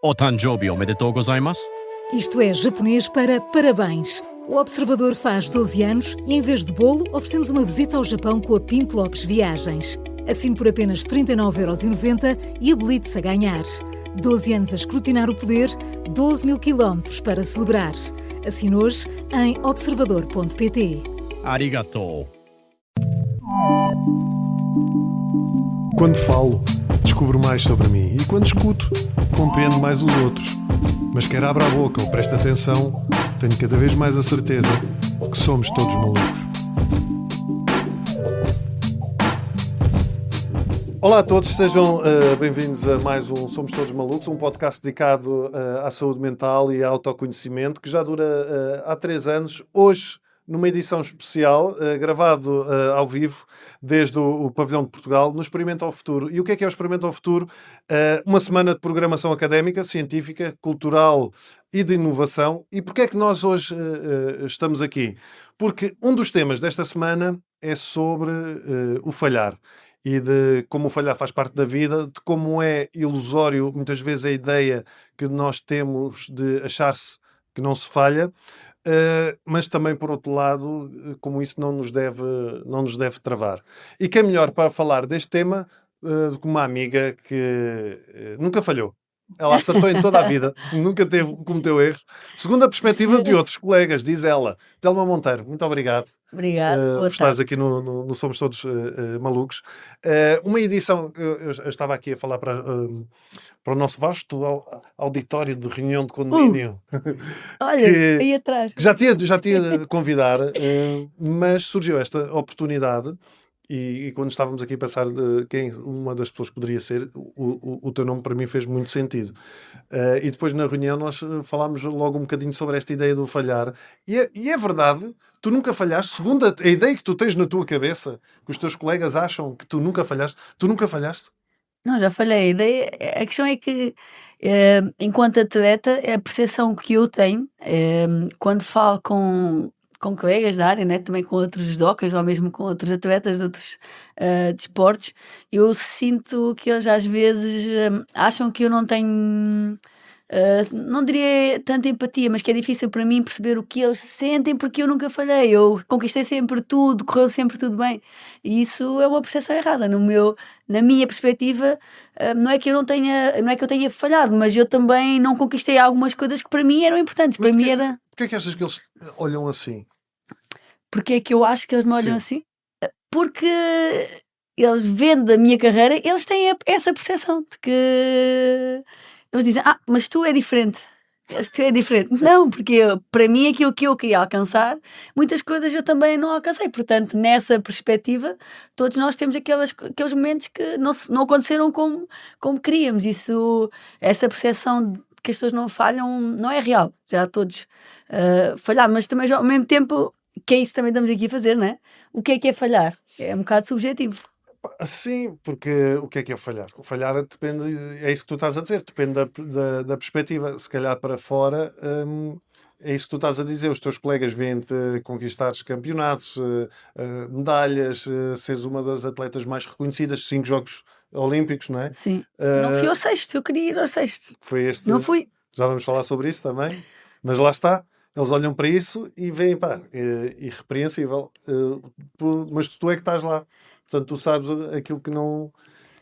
O Tanjobi omedetou gozaimasu. Isto é japonês para parabéns. O Observador faz 12 anos e, em vez de bolo, oferecemos uma visita ao Japão com a Pinto Lopes Viagens. Assine por apenas 39,90€ e habilite-se a ganhar. 12 anos a escrutinar o poder, 12 mil quilómetros para celebrar. Assine hoje em observador.pt. Arigatou. Quando falo, descubro mais sobre mim e quando escuto, compreendo mais os outros. Mas quer abra a boca ou preste atenção, tenho cada vez mais a certeza que somos todos malucos. Olá a todos, sejam bem-vindos a mais um Somos Todos Malucos, um podcast dedicado à saúde mental e ao autoconhecimento, que já dura há 3 anos. Hoje, numa edição especial, gravado ao vivo, desde o Pavilhão de Portugal, no Experimento ao Futuro. E o que é o Experimento ao Futuro? Uma semana de programação académica, científica, cultural e de inovação. E porquê é que nós hoje estamos aqui? Porque um dos temas desta semana é sobre o falhar. E de como o falhar faz parte da vida, de como é ilusório muitas vezes a ideia que nós temos de achar-se que não se falha, mas também, por outro lado, como isso não nos deve travar. E quem é melhor para falar deste tema do que uma amiga que nunca falhou. Ela acertou em toda a vida, nunca cometeu erros. Segundo a perspectiva de outros colegas, diz ela. Telma Monteiro, muito obrigado. Obrigado. Por estares aqui no Somos Todos Malucos. Uma edição, eu estava aqui a falar para o nosso vasto auditório de reunião de condomínio. Olha, aí atrás. Já tinha de convidar, mas surgiu esta oportunidade. E quando estávamos aqui a pensar de quem uma das pessoas poderia ser, o teu nome para mim fez muito sentido. E depois na reunião nós falámos logo um bocadinho sobre esta ideia do falhar. E é verdade, tu nunca falhaste. Segundo a ideia que tu tens na tua cabeça, que os teus colegas acham que tu nunca falhaste? Não, já falhei. A questão é que, enquanto atleta, a percepção que eu tenho, quando falo com colegas da área, né? Também com outros judocas ou mesmo com outros atletas de outros desportos, eu sinto que eles às vezes acham que eu não tenho, não diria tanta empatia, mas que é difícil para mim perceber o que eles sentem, porque eu nunca falhei, eu conquistei sempre tudo, correu sempre tudo bem, e isso é uma percepção errada. Na minha perspectiva, não é que eu tenha falhado, mas eu também não conquistei algumas coisas que para mim eram importantes. Mas para mim era... Porquê é que achas que eles olham assim? Porque é que eu acho que eles me olham Sim. assim? Porque eles vendo a minha carreira, eles têm essa percepção de que eles dizem, mas tu é diferente. Tu é diferente. Não, porque para mim aquilo que eu queria alcançar, muitas coisas eu também não alcancei. Portanto, nessa perspectiva, todos nós temos aqueles momentos que não aconteceram como queríamos. Essa percepção de que as pessoas não falham não é real. Já todos falhar, mas também ao mesmo tempo, que é isso que também estamos aqui a fazer, não é? O que é falhar? É um bocado subjetivo. Sim, porque o que é falhar? O falhar depende, é isso que tu estás a dizer, depende da perspectiva. Se calhar para fora, é isso que tu estás a dizer. Os teus colegas veem-te conquistares campeonatos, medalhas, seres uma das atletas mais reconhecidas, 5 Jogos Olímpicos, não é? Sim. Não fui ao 6º, eu queria ir ao 6º. Foi este. Não fui. Já vamos falar sobre isso também. Mas lá está. Eles olham para isso e veem, irrepreensível. Mas tu é que estás lá. Portanto, tu sabes aquilo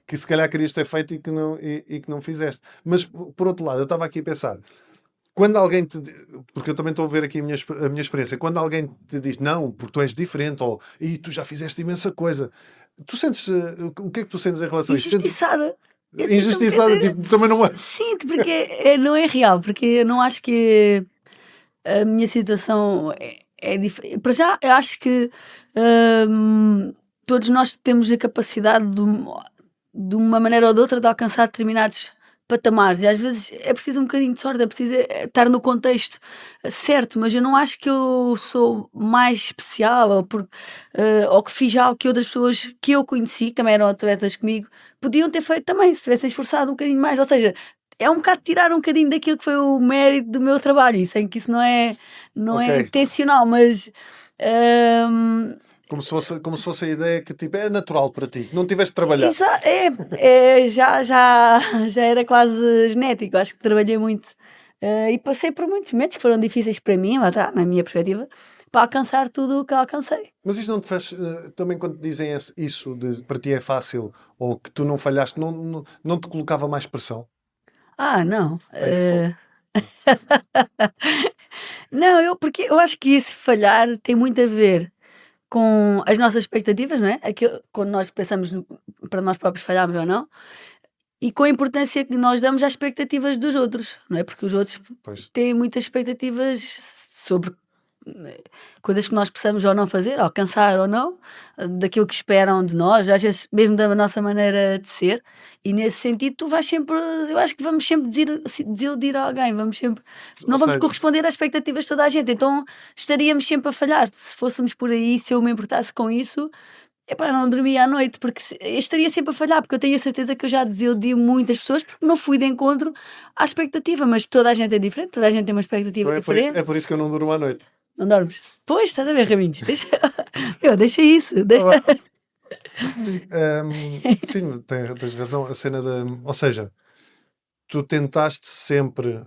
que se calhar querias ter feito e que não fizeste. Mas, por outro lado, eu estava aqui a pensar, quando alguém porque eu também estou a ver aqui a minha experiência, quando alguém te diz, não, porque tu és diferente, ou tu já fizeste imensa coisa, tu sentes, o que é que tu sentes em relação a isso? Injustiçada. Injustiçada, tipo, também não é. Sinto, porque não é real, porque eu não acho que a minha situação é diferente. Para já, eu acho que todos nós temos a capacidade de uma maneira ou de outra de alcançar determinados patamares, e às vezes é preciso um bocadinho de sorte, é preciso estar no contexto certo, mas eu não acho que eu sou mais especial ou que fiz algo que outras pessoas que eu conheci, que também eram atletas comigo, podiam ter feito também, se tivessem esforçado um bocadinho mais. Ou seja, é um bocado tirar um bocadinho daquilo que foi o mérito do meu trabalho, e sei que isso não é intencional, mas Como se fosse a ideia que tipo, é natural para ti, não tiveste de trabalhar. Já era quase genético. Acho que trabalhei muito e passei por muitos momentos que foram difíceis para mim, lá está, na minha perspectiva, para alcançar tudo o que alcancei. Mas isso não te faz, também quando te dizem isso de para ti é fácil ou que tu não falhaste, não te colocava mais pressão? Não. Bem, Não, porque eu acho que esse falhar tem muito a ver com as nossas expectativas, não é? Quando nós pensamos para nós próprios falharmos ou não, e com a importância que nós damos às expectativas dos outros, não é? Porque os outros Pois. têm muitas expectativas sobre coisas que nós possamos ou não fazer, alcançar ou não, daquilo que esperam de nós, às vezes mesmo da nossa maneira de ser, e nesse sentido tu vais sempre, eu acho que vamos sempre desiludir alguém, não Ou vamos seja, corresponder às expectativas de toda a gente, então estaríamos sempre a falhar. Se fôssemos por aí, se eu me importasse com isso, não dormia à noite, porque eu estaria sempre a falhar, porque eu tenho a certeza que eu já desiludi muitas pessoas porque não fui de encontro à expectativa, mas toda a gente é diferente, toda a gente tem uma expectativa então diferente. é por isso que eu não durmo à noite. Não dormes? Pois, estás a ver, Raminhos? Deixa isso. Sim, sim, tens razão. A cena da. Ou seja, tu tentaste sempre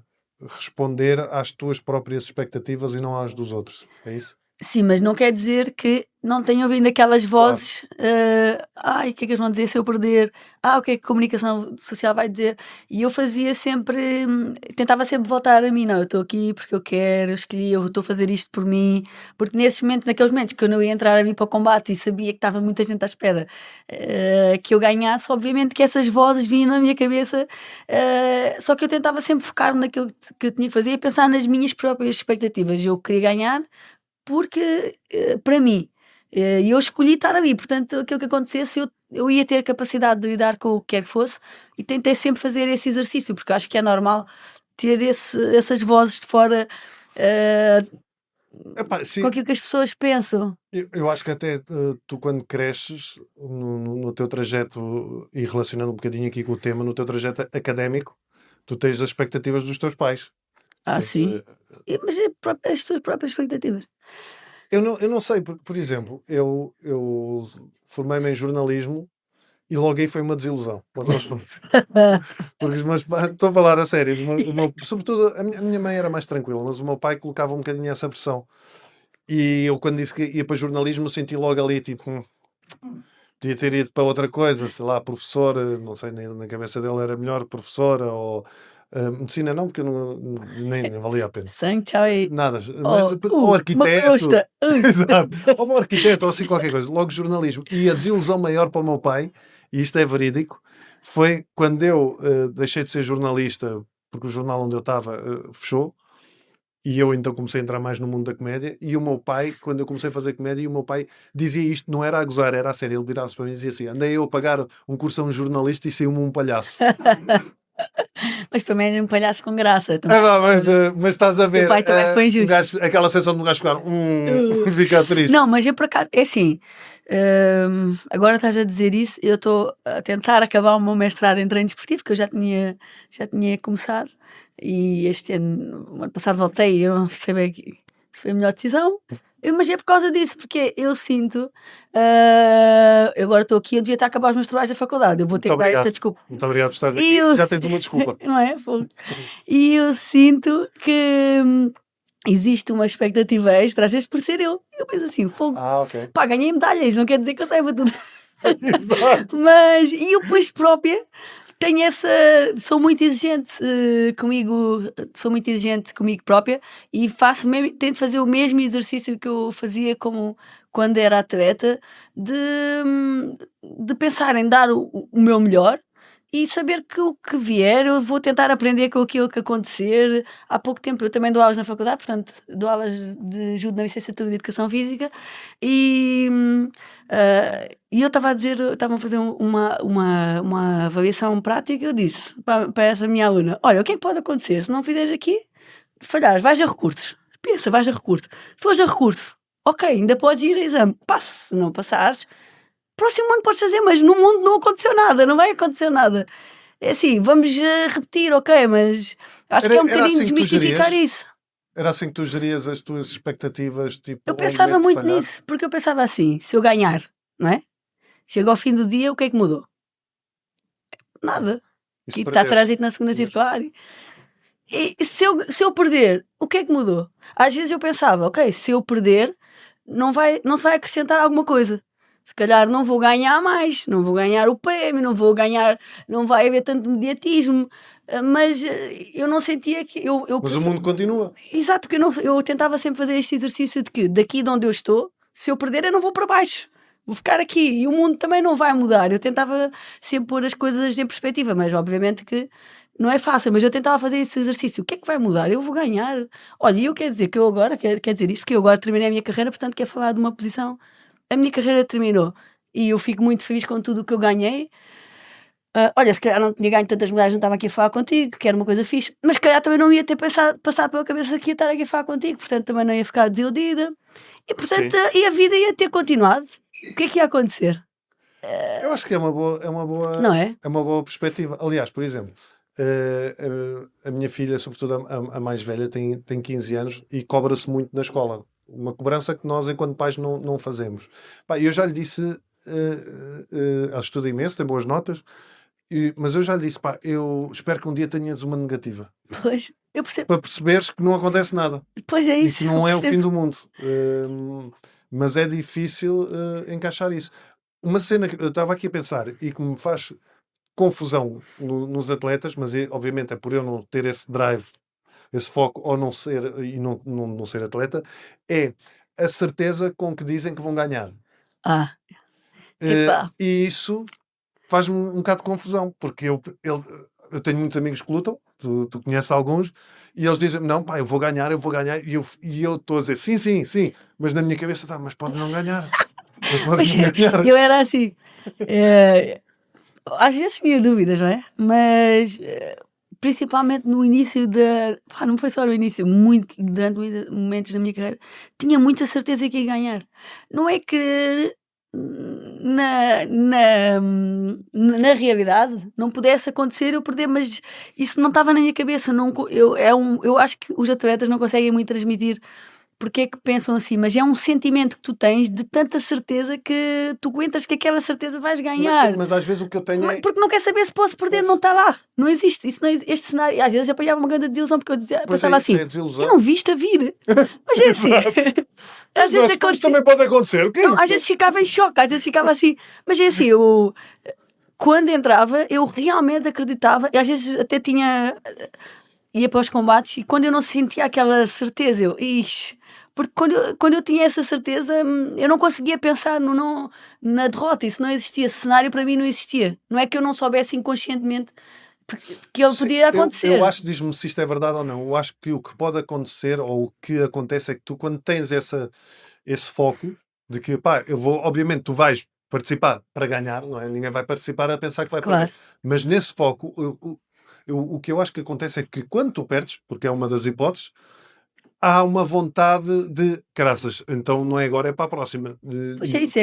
responder às tuas próprias expectativas e não às dos outros. É isso? Sim, mas não quer dizer que não tenham vindo aquelas vozes. O que é que eles vão dizer se eu perder? O que é que a comunicação social vai dizer? E eu fazia sempre, tentava sempre voltar a mim. Não, eu estou aqui porque eu quero, escolhi, eu estou a fazer isto por mim. Porque naqueles momentos que eu não ia entrar a mim para o combate e sabia que estava muita gente à espera que eu ganhasse, obviamente que essas vozes vinham na minha cabeça. Só que eu tentava sempre focar-me naquilo que eu tinha que fazer e pensar nas minhas próprias expectativas. Eu queria ganhar porque, para mim, eu escolhi estar ali, portanto, aquilo que acontecesse, eu ia ter a capacidade de lidar com o que quer que fosse, e tentei sempre fazer esse exercício, porque acho que é normal ter essas vozes de fora Sim, com aquilo que as pessoas pensam. eu acho que até tu, quando cresces no teu trajeto, e relacionando um bocadinho aqui com o tema, no teu trajeto académico, tu tens as expectativas dos teus pais. Sim. Mas é as tuas próprias expectativas. Eu não sei, porque, por exemplo, eu formei-me em jornalismo e logo aí foi uma desilusão. Porque os meus pais, estou a falar a sério, sobretudo a minha mãe era mais tranquila, mas o meu pai colocava um bocadinho essa pressão. E eu, quando disse que ia para jornalismo, senti logo ali tipo, podia ter ido para outra coisa, sei lá, professora, não sei, nem na cabeça dele era melhor professora ou. Medicina não, porque nem valia a pena. Sangue, tchau aí. Nada, mas, ou arquiteto. Exato. Ou um arquiteto, ou assim qualquer coisa. Logo jornalismo. E a desilusão maior para o meu pai, e isto é verídico, foi quando eu deixei de ser jornalista, porque o jornal onde eu estava fechou, e eu então comecei a entrar mais no mundo da comédia, e o meu pai, quando eu comecei a fazer comédia, o meu pai dizia isto, não era a gozar, era a sério, ele virava-se para mim e dizia assim, andei eu a pagar um curso a um jornalista e saiu-me um palhaço. Mas para mim é um palhaço com graça. Mas estás a ver, pai também foi injusto. aquela sensação de um gajo jogar, ficar triste. Não, mas eu por acaso, é assim, agora estás a dizer isso, eu estou a tentar acabar o meu mestrado em treino desportivo, que eu já tinha começado, e este ano, o ano passado voltei, eu não sei bem se foi a melhor decisão, mas é por causa disso, porque eu sinto, eu agora estou aqui, eu devia estar a acabar os meus trabalhos da faculdade, eu vou ter que dar essa desculpa. Muito obrigado por estar aqui, já tens uma desculpa. Não é? E eu sinto que existe uma expectativa extra, às vezes por ser eu. Eu penso assim, fogo, ok. ganhei medalhas, não quer dizer que eu saiba tudo. Exato. Mas, e eu depois própria tenho sou muito exigente comigo própria e tento fazer o mesmo exercício que eu fazia como quando era atleta, de pensar em dar o meu melhor e saber que o que vier eu vou tentar aprender com aquilo que acontecer. Há pouco tempo eu também dou aulas na faculdade, portanto dou aulas de ajuda na licenciatura de Educação Física e eu estava a fazer uma avaliação prática. Eu disse para essa minha aluna, olha, o que é que pode acontecer se não fizeres aqui, falhares, vais a recursos, pensa, vais a recurso, se fores a recurso, ok, ainda podes ir a exame, se não passares, próximo ano podes fazer, mas no mundo não aconteceu nada, não vai acontecer nada. É assim, vamos repetir, ok, mas acho que é um bocadinho assim desmistificar isso. Era assim que tu gerias as tuas expectativas, tipo, Eu ao pensava momento de muito falhar? nisso, porque eu pensava assim: se eu ganhar, não é? Chega ao fim do dia, o que é que mudou? Nada. Isso E está perdeste. trânsito na segunda Mas- circular. E se eu perder, o que é que mudou? Às vezes eu pensava, ok, se eu perder, não se vai acrescentar alguma coisa. Se calhar não vou ganhar mais, não vou ganhar o prémio, não vou ganhar, não vai haver tanto mediatismo. Mas eu não sentia que Mas o mundo continua. exato, porque eu tentava sempre fazer este exercício de que daqui de onde eu estou, se eu perder, eu não vou para baixo. Vou ficar aqui e o mundo também não vai mudar. Eu tentava sempre pôr as coisas em perspectiva, mas obviamente que não é fácil. Mas eu tentava fazer esse exercício. O que é que vai mudar? Eu vou ganhar. Olha, e eu quero dizer que eu agora, quero dizer isto, porque eu agora terminei a minha carreira, portanto quero falar de uma posição. A minha carreira terminou e eu fico muito feliz com tudo o que eu ganhei. Olha, se calhar não tinha ganho tantas medalhas, não estava aqui a falar contigo, que era uma coisa fixe, mas se calhar também não ia ter passado pela cabeça que ia estar aqui a falar contigo, portanto também não ia ficar desiludida e portanto Sim. e a vida ia ter continuado. O que é que ia acontecer? Eu acho que Não é? é uma boa perspectiva. Aliás, por exemplo, a minha filha, sobretudo a mais velha, tem 15 anos e cobra-se muito na escola. Uma cobrança que nós, enquanto pais, não fazemos. Pá, eu já lhe disse, ela estuda imenso, tem boas notas, mas eu já lhe disse, pá, eu espero que um dia tenhas uma negativa. Pois, eu percebo. Para perceberes que não acontece nada. Pois é E isso. que não eu é o percebo. fim do mundo. Mas é difícil encaixar isso. Uma cena que eu estava aqui a pensar e que me faz confusão nos atletas, mas obviamente é por eu não ter esse drive, esse foco, ou não ser e não ser atleta, é a certeza com que dizem que vão ganhar. Ah, epá, E isso faz-me um bocado de confusão, porque eu tenho muitos amigos que lutam, tu conheces alguns, e eles dizem, não pá, eu vou ganhar, e eu estou a dizer, sim, sim, sim, mas na minha cabeça está, mas pode não ganhar. Mas podes não ganhar. eu era assim. Às vezes tinha dúvidas, não é? Mas principalmente no início da. Pá, não foi só no início, muito, durante momentos da minha carreira, tinha muita certeza que ia ganhar. Não é que na realidade não pudesse acontecer eu perder, mas isso não estava na minha cabeça. Não, eu acho que os atletas não conseguem muito transmitir porque é que pensam assim, mas é um sentimento que tu tens de tanta certeza que tu aguentas que aquela certeza vais ganhar. Mas às vezes o que eu tenho é. Porque não quer saber se posso perder, não está lá. Não existe. Isso não, este cenário. Às vezes eu apanhava uma grande desilusão porque eu Pois pensava é, isso assim: é desilusão. eu não vi isto a vir. Mas é assim. Às vezes acontecia. também pode acontecer. O que é Não, isso? às vezes ficava em choque, às vezes ficava assim. Mas é assim, quando entrava, eu realmente acreditava. E às vezes até ia para os combates e quando eu não sentia aquela certeza, ixi. Porque quando eu tinha essa certeza, eu não conseguia pensar na derrota. Isso não existia. Esse cenário para mim não existia. Não é que eu não soubesse inconscientemente que ele Sim, podia acontecer. eu acho, diz-me se isto é verdade ou não, eu acho que o que pode acontecer ou o que acontece é que tu, quando tens esse foco de que, pá, obviamente tu vais participar para ganhar, não é? Ninguém vai participar a pensar que vai Claro. perder. Mas nesse foco, o que eu acho que acontece é que quando tu perdes, porque é uma das hipóteses, há uma vontade de, caraças, então não é agora, é para a próxima. Pois é isso.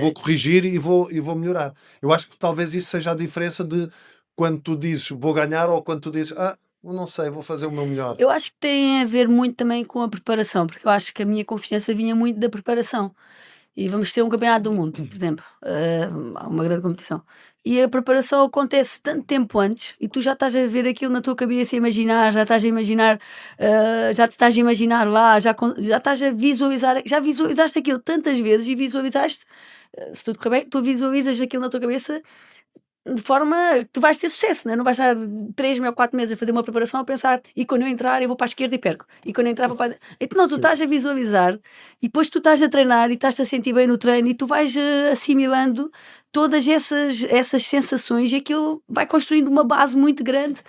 Vou corrigir e vou melhorar. Eu acho que talvez isso seja a diferença de quando tu dizes vou ganhar ou quando tu dizes não sei, vou fazer o meu melhor. Eu acho que tem a ver muito também com a preparação, porque eu acho que a minha confiança vinha muito da preparação. E vamos ter um campeonato do mundo, por exemplo, há uma grande competição. E a preparação acontece tanto tempo antes e tu já estás a ver aquilo na tua cabeça, a imaginar, já estás a imaginar, já te estás a imaginar lá, já estás a visualizar, já visualizaste aquilo tantas vezes e visualizaste, se tudo correr bem, tu visualizas aquilo na tua cabeça de forma que tu vais ter sucesso, né? Não vais estar 3 ou 4 meses a fazer uma preparação a pensar e quando eu entrar eu vou para a esquerda e perco e quando eu entrar vou para a... Então não, tu estás a visualizar e depois tu estás a treinar e estás-te a sentir bem no treino e tu vais assimilando todas essas sensações e aquilo vai construindo uma base muito grande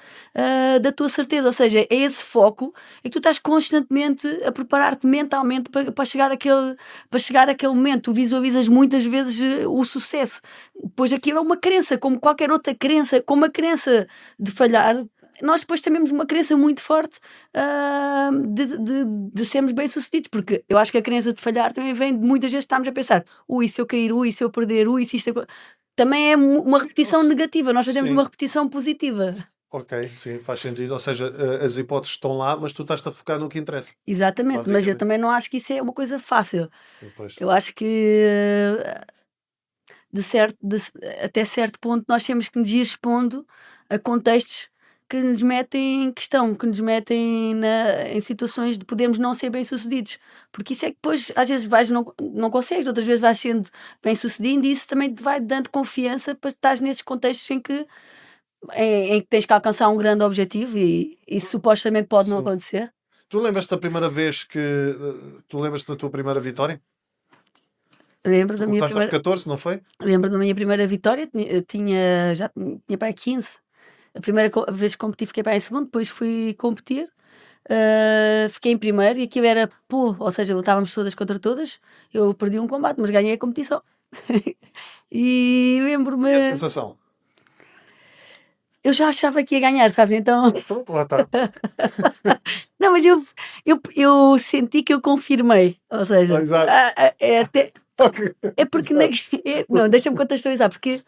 da tua certeza, ou seja, é esse foco é que tu estás constantemente a preparar-te mentalmente para chegar àquele momento, tu visualizas muitas vezes o sucesso, pois aquilo é uma crença, como qualquer outra crença, como a crença de falhar, nós depois temos uma crença muito forte de sermos bem-sucedidos, porque eu acho que a crença de falhar também vem de muitas vezes estarmos a pensar, ui, se eu cair, ui, se eu perder, ui, se isto... Também é uma repetição negativa, nós fazemos Sim. uma repetição positiva. Ok, sim, faz sentido. Ou seja, as hipóteses estão lá, mas tu estás-te a focar no que interessa. Exatamente, mas eu Basicamente. também não acho que isso é uma coisa fácil. Depois. Eu acho que até certo ponto nós temos que nos ir expondo a contextos que nos metem em questão, que nos metem em situações de podermos não ser bem-sucedidos. Porque isso é que depois, às vezes, não consegues, outras vezes vais sendo bem-sucedido e isso também te vai dando confiança para estar nesses contextos em que tens que alcançar um grande objetivo e supostamente pode não Sim. acontecer. Tu lembras-te da primeira vez que... Tu lembras-te da tua primeira vitória? Lembro Tu da minha começaste aos primeira, 14, não foi? lembro da minha primeira vitória, já tinha para aí 15. A primeira vez que competi fiquei para aí em segundo, depois fui competir, fiquei em primeiro e aquilo era pool, ou seja, lutávamos todas contra todas. Eu perdi um combate, mas ganhei a competição. E E a lembro-me, sensação? eu já achava que ia ganhar, sabe? Então, Pronto, lá está. não, mas eu senti que eu confirmei, ou seja, Exato. é até. Ok. É porque não, deixa-me contextualizar, porque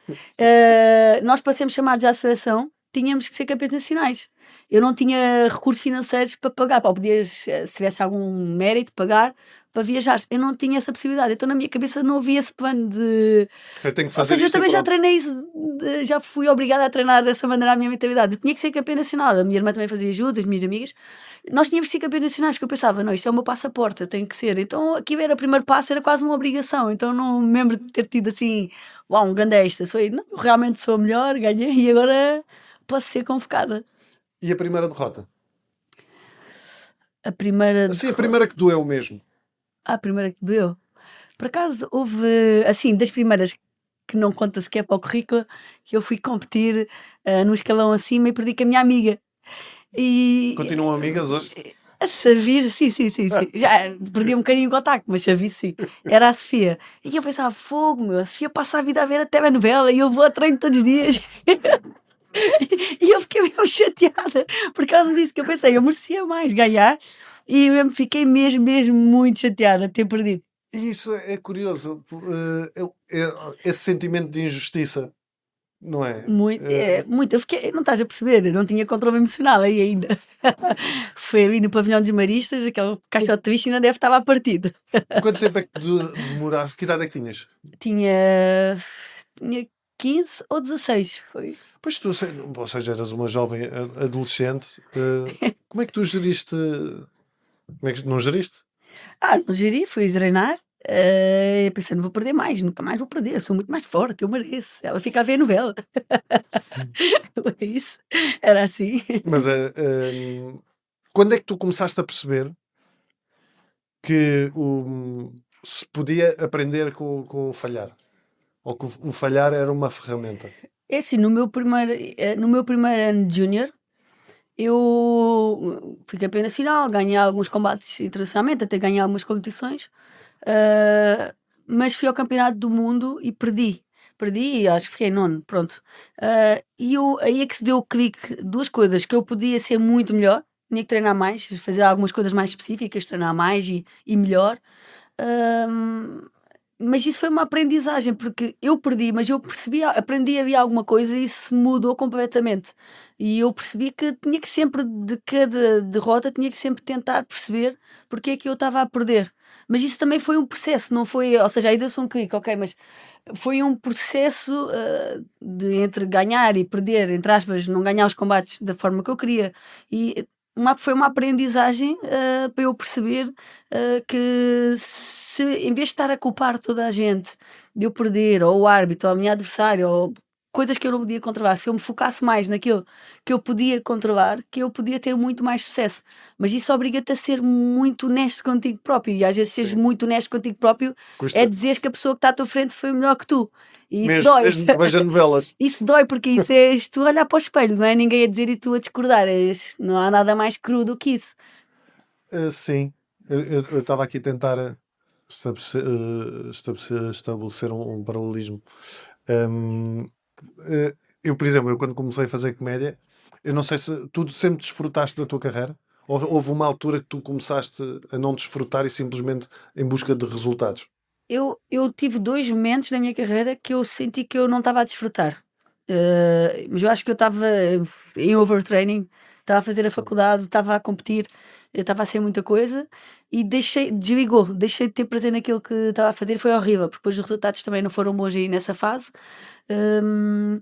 nós para sermos chamados à seleção tínhamos que ser campeões nacionais. Eu não tinha recursos financeiros para pagar, ou podias, se tivesse algum mérito, pagar para viajar. Eu não tinha essa possibilidade, então na minha cabeça não havia esse plano de. Eu tenho que Ou fazer seja, eu isto e também já pronto. treinei isso, já fui obrigada a treinar dessa maneira a minha mentalidade. Eu tinha que ser campeã nacional, a minha irmã também fazia ajuda, as minhas amigas. Nós tínhamos que ser campeões nacionais, que eu pensava, não, isto é o meu passaporte, eu tenho que ser. Então aqui era o primeiro passo, era quase uma obrigação. Então não me lembro de ter tido assim, uau, um grande êxtase. Foi, não, eu realmente sou a melhor, ganhei e agora posso ser convocada. E a primeira derrota? A primeira. Assim, a primeira que doeu mesmo. A primeira que doeu. Por acaso houve, assim, das primeiras que não conta sequer para o currículo, que eu fui competir no escalão acima e perdi com a minha amiga. E Continuam amigas hoje? a servir, sim. Já perdi um bocadinho o contacto, mas servir sim. Era a Sofia. E eu pensava, fogo, meu, a Sofia passa a vida a ver a telenovela e eu vou a treino todos os dias. E eu fiquei mesmo chateada por causa disso, que eu pensei, eu merecia mais ganhar. E mesmo, fiquei mesmo muito chateada de ter perdido. E isso é curioso. Esse sentimento de injustiça, não é? Muito. Eu fiquei, não estás a perceber, eu não tinha controle emocional aí ainda. Foi ali no pavilhão dos maristas, aquele caixote de bicho ainda deve estar a partido. Quanto tempo é que demoraste? Que idade é que tinhas? Tinha 15 ou 16, foi. Pois tu, ou seja, eras uma jovem adolescente. Como é que tu geriste? Como é que não geriste? Não geri, fui treinar. Pensei, não vou perder mais, nunca mais vou perder, eu sou muito mais forte, eu mereço. Ela fica a ver a novela. É isso, era assim. Mas quando é que tu começaste a perceber que se podia aprender com o falhar? Ou que o falhar era uma ferramenta? É assim, no meu primeiro ano de júnior, eu fui campeã nacional, ganhei alguns combates internacionalmente, até ganhei algumas competições, mas fui ao campeonato do mundo e perdi. Perdi e acho que fiquei nono, pronto. Aí é que se deu o clique, duas coisas, que eu podia ser muito melhor, tinha que treinar mais, fazer algumas coisas mais específicas, treinar mais e melhor. Mas isso foi uma aprendizagem, porque eu perdi, mas eu percebi, aprendi ali alguma coisa e isso mudou completamente. E eu percebi que tinha que sempre, de cada derrota, tinha que sempre tentar perceber porque é que eu estava a perder. Mas isso também foi um processo, não foi, ou seja, aí deu-se um clique, ok, mas foi um processo de entre ganhar e perder, entre aspas, não ganhar os combates da forma que eu queria. E foi uma aprendizagem para eu perceber que se em vez de estar a culpar toda a gente de eu perder, ou o árbitro, ou a minha adversária, ou coisas que eu não podia controlar, se eu me focasse mais naquilo que eu podia controlar, que eu podia ter muito mais sucesso. Mas isso obriga-te a ser muito honesto contigo próprio, e às vezes seres Sim. muito honesto contigo próprio Custa. é dizeres que a pessoa que está à tua frente foi melhor que tu. E isso Mesmo, dói. mesmo que veja novelas. Isso dói porque isso é tu olhar para o espelho, não é ninguém a dizer e tu a discordar. Não há nada mais cru do que isso. Sim, eu estava aqui a tentar estabelecer um paralelismo. Eu, por exemplo, quando comecei a fazer comédia, eu não sei se tu sempre desfrutaste da tua carreira ou houve uma altura que tu começaste a não desfrutar e simplesmente em busca de resultados. Eu tive 2 momentos na minha carreira que eu senti que eu não estava a desfrutar. Mas eu acho que eu estava em overtraining, estava a fazer a faculdade, estava a competir, estava a ser muita coisa e deixei de ter prazer naquilo que estava a fazer, foi horrível, porque depois os resultados também não foram bons aí nessa fase. Hum,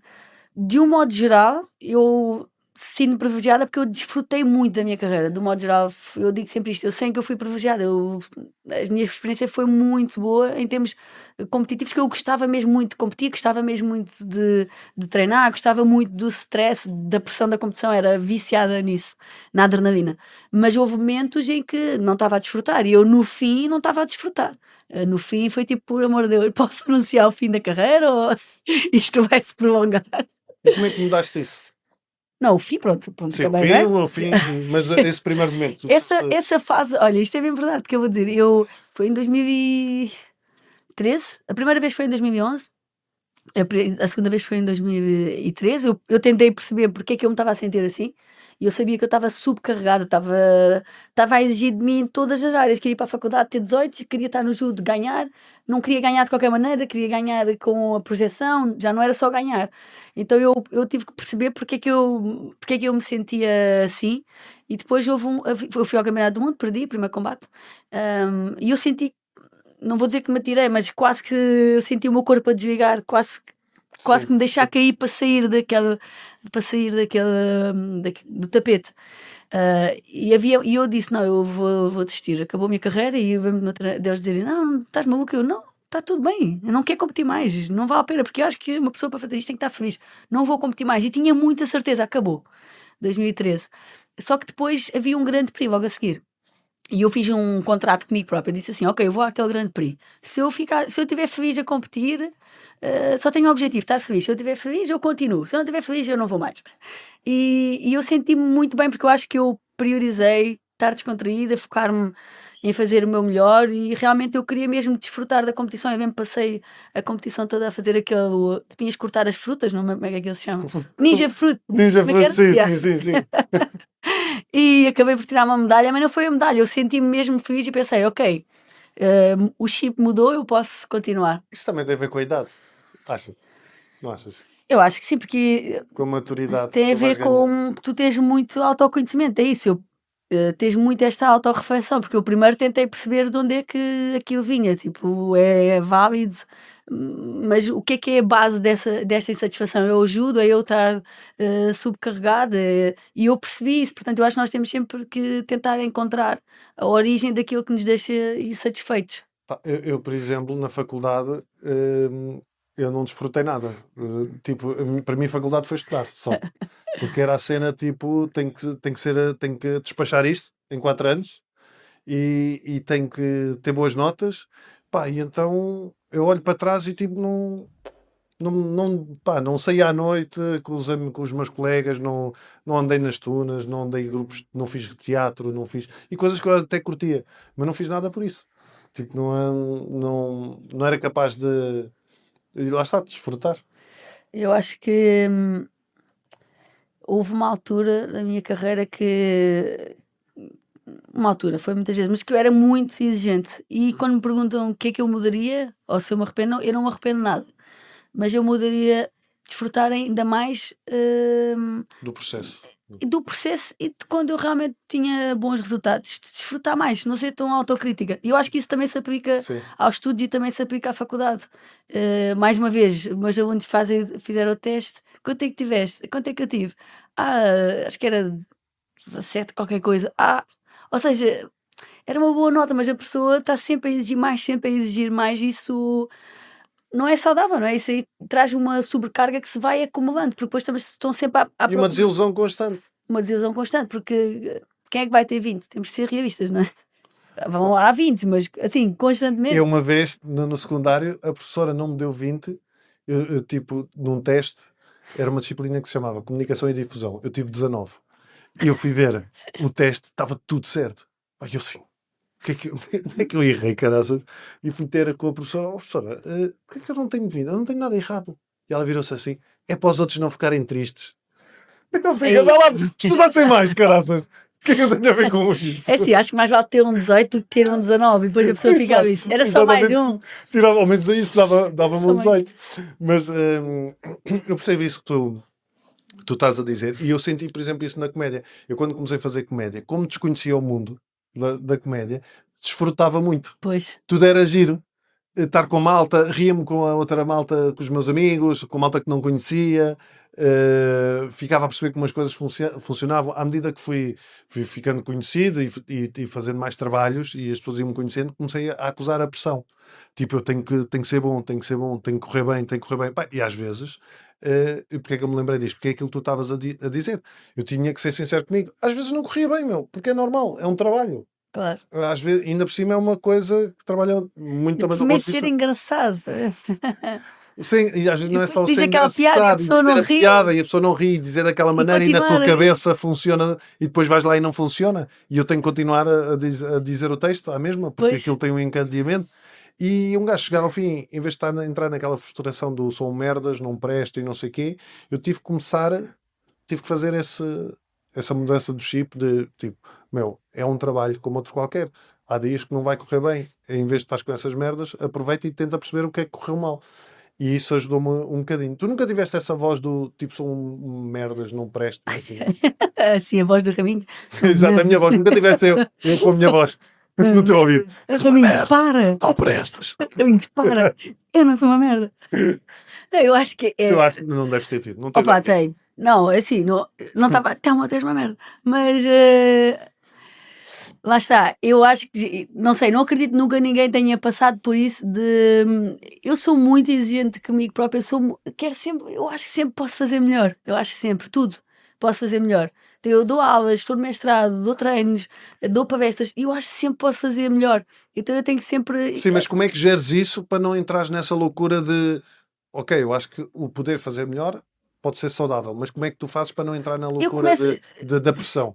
de um modo geral, eu sinto privilegiada porque eu desfrutei muito da minha carreira. Do modo geral, eu digo sempre isto: eu sei que eu fui privilegiada. A minha experiência foi muito boa em termos competitivos, que eu gostava mesmo muito de competir, gostava mesmo muito de treinar, gostava muito do stress, da pressão da competição, era viciada nisso, na adrenalina. Mas houve momentos em que não estava a desfrutar e eu, no fim, não estava a desfrutar. No fim, foi tipo, por amor de Deus, posso anunciar o fim da carreira ou isto vai se prolongar? E como é que mudaste isso? Não, o fim, pronto, Sim, o acabei, fim, não é? o fim, mas esse primeiro momento. Essa fase, olha, isto é bem verdade que eu vou dizer. Foi em 2013, a primeira vez foi em 2011, a segunda vez foi em 2013. Eu tentei perceber porque é que eu me estava a sentir assim e eu sabia que eu estava subcarregada, estava a exigir de mim em todas as áreas. Queria ir para a faculdade, ter 18, queria estar no judo, ganhar, não queria ganhar de qualquer maneira, queria ganhar com a projeção, já não era só ganhar. Então eu tive que perceber porque é que eu me sentia assim. E depois eu fui ao Campeonato do Mundo, perdi o primeiro combate, e eu senti, não vou dizer que me atirei, mas quase que senti o meu corpo a desligar, quase Sim. que me deixar cair para sair do tapete. E eu disse: não, eu vou desistir, acabou a minha carreira. E Deus dizerem: não, estás maluco? Eu não, está tudo bem, eu não quero competir mais, não vale a pena, porque eu acho que uma pessoa para fazer isto tem que estar feliz, não vou competir mais. E tinha muita certeza, acabou 2013. Só que depois havia um grande perigo logo a seguir. E eu fiz um contrato comigo próprio. Eu disse assim: ok, eu vou àquele grande prix. Se eu estiver feliz a competir, só tenho o objetivo de estar feliz. Se eu estiver feliz, eu continuo. Se eu não estiver feliz, eu não vou mais. E eu senti-me muito bem, porque eu acho que eu priorizei estar descontraída, focar-me em fazer o meu melhor, e realmente eu queria mesmo desfrutar da competição. Eu mesmo passei a competição toda a fazer aquele. Tu tinhas que cortar as frutas, não é? Como é que aquilo se chama? Ninja Fruit. Ninja Como é que Fruit, era? sim. E acabei por tirar uma medalha, mas não foi a medalha. Eu senti-me mesmo feliz e pensei: ok, o chip mudou, eu posso continuar. Isso também tem a ver com a idade. Achas? Não achas? Eu acho que sim, porque Com a maturidade tem a tu vais ver ganhando. com tu teres muito autoconhecimento. É isso, tens muito esta autorreflexão, porque eu primeiro tentei perceber de onde é que aquilo vinha. Tipo, é válido, mas o que é a base desta insatisfação? Eu ajudo a eu estar subcarregada, e eu percebi isso. Portanto, eu acho que nós temos sempre que tentar encontrar a origem daquilo que nos deixa insatisfeitos. Pá, por exemplo, na faculdade, eu não desfrutei nada. Tipo, para mim, a faculdade foi estudar só. Porque era a cena tipo, tenho que despachar isto em 4 anos e tenho que ter boas notas. Pá, e então eu olho para trás e tipo, não saí à noite com os meus colegas, não andei nas tunas, não andei em grupos, não fiz teatro, não fiz. E coisas que eu até curtia, mas não fiz nada por isso. Tipo, não era capaz de. E lá está, de desfrutar. Eu acho que houve uma altura na minha carreira uma altura, foi muitas vezes, mas que eu era muito exigente. E quando me perguntam o que é que eu mudaria, ou se eu me arrependo, eu não me arrependo de nada. Mas eu mudaria desfrutar ainda mais Do processo. do processo e de quando eu realmente tinha bons resultados. De desfrutar mais, não ser tão autocrítica. E eu acho que isso também se aplica Sim. aos estudos e também se aplica à faculdade. Mais uma vez, meus alunos fizeram o teste. Quanto é que tiveste? Quanto é que eu tive? Acho que era 17 qualquer coisa. Ou seja, era uma boa nota, mas a pessoa está sempre a exigir mais, sempre a exigir mais. Isso não é saudável, não é? Isso aí traz uma sobrecarga que se vai acumulando, porque depois estão sempre à E uma procura. desilusão constante. Uma desilusão constante, porque quem é que vai ter 20? Temos de ser realistas, não é? Vão lá 20, mas assim, constantemente. Eu uma vez, no secundário, a professora não me deu 20, eu, tipo, num teste, era uma disciplina que se chamava Comunicação e Difusão. Eu tive 19. E eu fui ver o teste, estava tudo certo. Aí eu assim, onde é que eu errei, caraças? E fui ter com a professora: professora, porquê é que eu não tenho vindo? Eu não tenho nada errado. E ela virou-se assim: é para os outros não ficarem tristes. Eu não sei, Ei. anda lá, estudassem mais, caraças. que é que eu tenho a ver com isso? É assim, acho que mais vale ter um 18 do que ter um 19 e depois a pessoa fica a isso. Era só mais um. Tirava ao menos isso, dava-me Só um mais 18. Mas eu percebo isso que tu estás a dizer. E eu senti, por exemplo, isso na comédia. Eu, quando comecei a fazer comédia, como desconhecia o mundo da comédia, desfrutava muito. Pois, Tudo era giro. Estar com malta, ria-me com a outra malta, com os meus amigos, com malta que não conhecia, ficava a perceber como as coisas funcionavam. À medida que fui ficando conhecido e fazendo mais trabalhos e as pessoas iam-me conhecendo, comecei a acusar a pressão. Tipo, eu tenho que ser bom, tenho que ser bom, tenho que correr bem, tenho que correr bem. Pá, e às vezes, e porque é que eu me lembrei disto? Porque é aquilo que tu estavas a dizer. Eu tinha que ser sincero comigo. Às vezes não corria bem, meu, porque é normal, é um trabalho. claro. Às vezes, ainda por cima é uma coisa que trabalha muito também do Também ponto de ser vista. engraçado. Sim, e às vezes não é só Depois ser diz aquela piada e a engraçado, pessoa dizer não a ri. piada e a pessoa não ri, e dizer daquela maneira e na tua continuar. cabeça funciona e depois vais lá e não funciona. E eu tenho que continuar a dizer o texto à mesma, porque Pois. aquilo tem um encadeamento. E um gajo chegar ao fim, em vez de entrar naquela frustração do sou um merdas, não presto e não sei o quê, eu tive que fazer essa mudança do chip de tipo, meu, é um trabalho como outro qualquer. Há dias que não vai correr bem. Em vez de estar com essas merdas, aproveita e tenta perceber o que é que correu mal. E isso ajudou-me um bocadinho. Tu nunca tiveste essa voz do tipo, sou um merdas, não presto? Assim. Assim, a voz do Raminhos. Exato, a minha voz. Nunca tiveste eu com a minha voz no teu ouvido. Raminhos, para! Não prestas. Raminhos, para! Eu não sou uma merda. Não, eu acho que é. Eu acho que não deves ter tido. Não tens Opa, nada disso. tem. Não, é assim, não estava. Tens uma merda. Mas. Lá está, eu acho que, não sei, não acredito que nunca ninguém tenha passado por isso de. Eu sou muito exigente comigo própria, quero sempre, eu acho que sempre posso fazer melhor. Eu acho que sempre, tudo posso fazer melhor. Então, eu dou aulas, estou no mestrado, dou treinos, dou palestras e eu acho que sempre posso fazer melhor. Então eu tenho que sempre. Sim, mas como é que geres isso para não entrares nessa loucura de ok, eu acho que o poder fazer melhor pode ser saudável, mas como é que tu fazes para não entrar na Eu loucura começo, da pressão?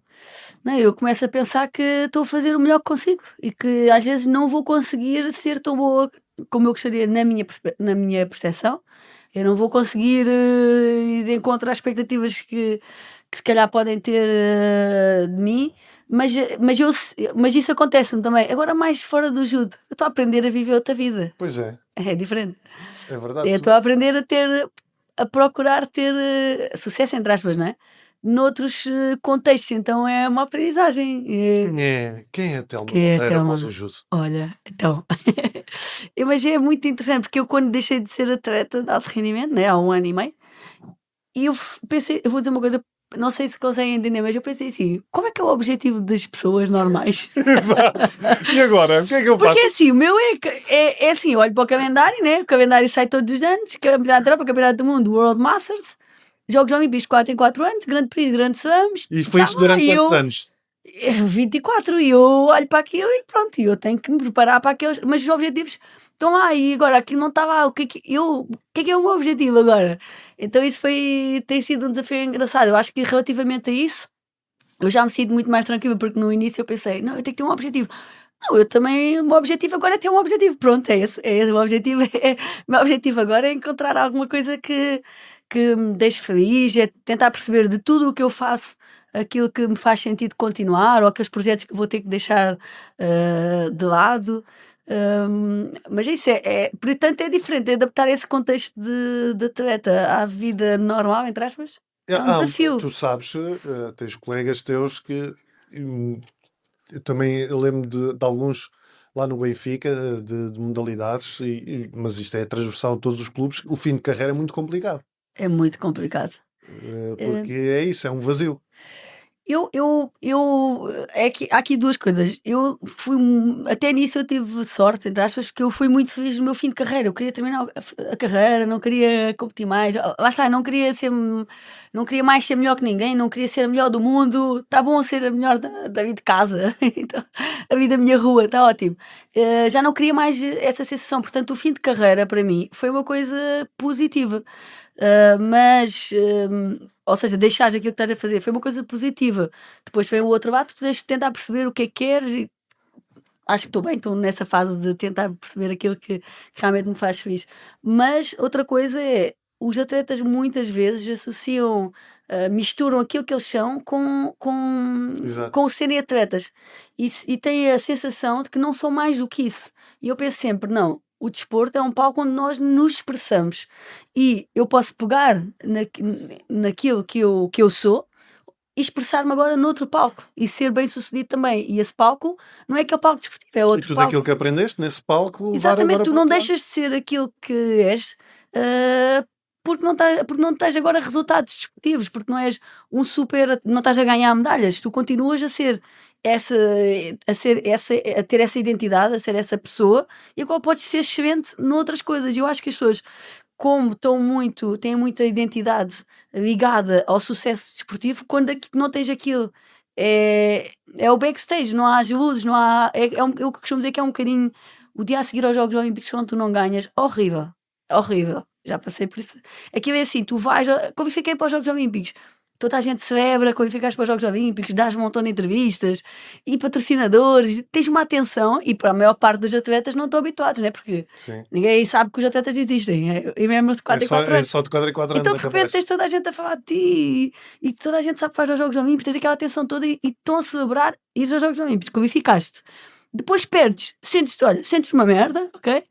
não, eu começo a pensar que estou a fazer o melhor que consigo e que às vezes não vou conseguir ser tão boa como eu gostaria na minha percepção. Eu não vou conseguir ir de encontro às expectativas que se calhar podem ter de mim, mas isso acontece-me também. Agora, mais fora do judo, eu estou a aprender a viver outra vida. Pois é, É diferente. é verdade. Eu estou a aprender a procurar ter sucesso, entre aspas, não é? Noutros contextos, então é uma aprendizagem. Quem é a Telma Que é a Monteiro Telma? após o judo? Olha, então, mas é muito interessante porque eu quando deixei de ser atleta de alto rendimento, né, há 1 ano e meio, e eu pensei, eu vou dizer uma coisa, não sei se conseguem entender, mas eu pensei assim, qual é que é o objetivo das pessoas normais? Exato. E agora? O que é que eu faço? Porque assim, o meu é assim, eu olho para o calendário, né? O calendário sai todos os anos, Campeonato da Europa, Campeonato do Mundo, World Masters, Jogos Olímpicos 4 em 4 anos, Grande Prix, Grande Slams. E foi isto durante quantos anos? 24, e eu olho para aquilo e pronto, eu tenho que me preparar para aqueles, mas os objetivos estão lá e agora aquilo não está lá, o que é o meu objetivo agora? Então isso tem sido um desafio engraçado. Eu acho que relativamente a isso eu já me sinto muito mais tranquila, porque no início eu pensei, não, eu tenho que ter um objetivo. Não, eu também, o meu objetivo agora é ter um objetivo. Pronto, é esse o objetivo. O meu objetivo agora é encontrar alguma coisa que me deixe feliz, é tentar perceber de tudo o que eu faço aquilo que me faz sentido continuar, ou aqueles projetos que vou ter que deixar de lado. Mas isso portanto, é diferente, é adaptar esse contexto de atleta à vida normal, entre aspas. É um desafio. Tu sabes, tens colegas teus que eu também lembro de alguns lá no Benfica de modalidades, mas isto é transversal a todos os clubes. O fim de carreira é muito complicado, É muito complicado. porque é isso, é um vazio. Há aqui duas coisas. Eu fui, até nisso eu tive sorte, entre aspas, porque eu fui muito feliz no meu fim de carreira. Eu queria terminar a carreira, não queria competir mais. Lá está, não queria mais ser melhor que ninguém, não queria ser a melhor do mundo. Está bom ser a melhor da vida de casa, então, a vida da minha rua, está ótimo. Já não queria mais essa sensação. Portanto, o fim de carreira para mim foi uma coisa positiva. Ou seja, deixares aquilo que estás a fazer foi uma coisa positiva. Depois vem o outro lado, tu tens de tentar perceber o que é que queres e acho que estou bem, estou nessa fase de tentar perceber aquilo que realmente me faz feliz. Mas outra coisa é os atletas muitas vezes associam, misturam aquilo que eles são Exato. com serem atletas e têm a sensação de que não são mais do que isso. E eu penso sempre, não, o desporto é um palco onde nós nos expressamos e eu posso pegar naquilo que eu sou e expressar-me agora noutro palco e ser bem sucedido também. E esse palco não é aquele palco desportivo, é E outro tudo palco. aquilo que aprendeste nesse palco, levar Exatamente, agora tu para não o teu deixas de ser aquilo que és, porque não tens agora resultados desportivos, porque não és não estás a ganhar medalhas, tu continuas a ser essa, a ter essa identidade, a ser essa pessoa, e agora podes ser excelente noutras coisas. E eu acho que as pessoas, como têm muita identidade ligada ao sucesso desportivo, quando não tens aquilo. É o backstage, não há as luzes, não há. Eu costumo dizer que é um bocadinho o dia a seguir aos Jogos Olímpicos, quando tu não ganhas, horrível, horrível. Já passei por isso. Aquilo é assim, tu vais, qualifiquei para os Jogos Olímpicos, toda a gente celebra, qualificaste para os Jogos Olímpicos, dás um montão de entrevistas e patrocinadores, tens uma atenção, e para a maior parte dos atletas não estão habituados, né? Porque Sim. ninguém sabe que os atletas existem, e mesmo de 4 em 4 É anos. só de 4 em 4 anos Então é de que repente aparece. tens toda a gente a falar de ti e toda a gente sabe que faz aos Jogos Olímpicos, tens aquela atenção toda e estão a celebrar ir aos Jogos Olímpicos, qualificaste. Depois perdes, sentes uma merda, ok?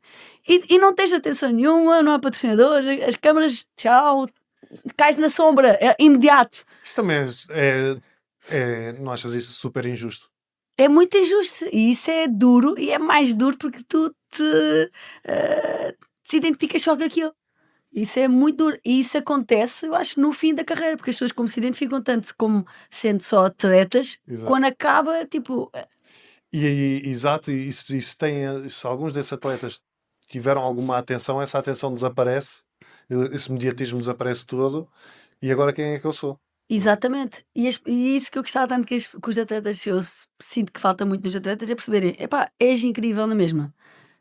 E não tens atenção nenhuma, não há patrocinadores, as câmaras, tchau, cais na sombra, é imediato. Isso também não achas isso super injusto? É muito injusto e isso é duro e é mais duro porque tu te identificas só com aquilo. Isso é muito duro. E isso acontece, eu acho, no fim da carreira, porque as pessoas, como se identificam tanto como sendo só atletas, Exato. quando acaba, tipo. Exato, e se alguns desses atletas tiveram alguma atenção, essa atenção desaparece, esse mediatismo desaparece todo, e agora quem é que eu sou? Exatamente. E isso que eu gostava tanto que os atletas, eu sinto que falta muito nos atletas, é perceberem: epá, és incrível na mesma.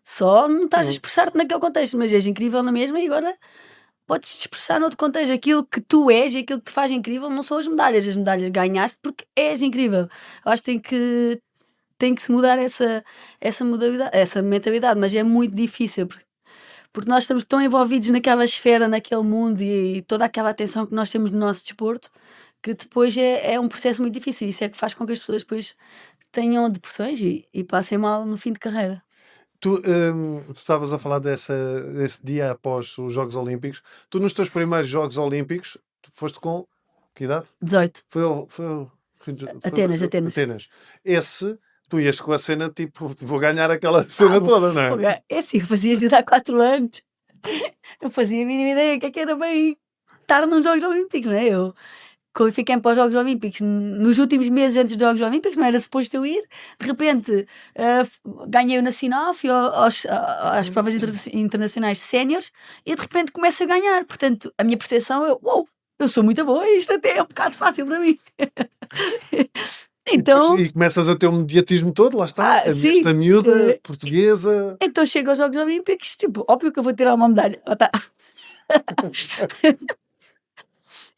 Só não estás a expressar-te naquele contexto, mas és incrível na mesma e agora podes te expressar noutro contexto. Aquilo que tu és e aquilo que te faz incrível não são as medalhas ganhaste porque és incrível. Eu acho que tem que se mudar essa modalidade, essa mentalidade, mas é muito difícil porque nós estamos tão envolvidos naquela esfera, naquele mundo e toda aquela atenção que nós temos no nosso desporto, que depois é um processo muito difícil. Isso é que faz com que as pessoas depois tenham depressões e passem mal no fim de carreira. Tu estavas a falar desse dia após os Jogos Olímpicos. Tu, nos teus primeiros Jogos Olímpicos, tu foste com que idade? 18. Foi ao Atenas. Esse, tu ias com a cena tipo, vou ganhar aquela cena toda, não é? É assim, eu fazia judo há 4 anos. Eu fazia a mínima ideia que era bem estar nos Jogos Olímpicos, não é? Eu qualifiquei-me para os Jogos Olímpicos nos últimos meses antes dos Jogos Olímpicos, não era suposto eu ir. De repente ganhei o Nacional, fui às provas internacionais séniores e de repente começo a ganhar. Portanto, a minha percepção é: uou, eu sou muito boa, isto até é um bocado fácil para mim. Então, E começas a ter um mediatismo todo, lá está, sim. esta miúda portuguesa. Então chego aos Jogos Olímpicos, tipo, óbvio que eu vou tirar uma medalha. Lá está.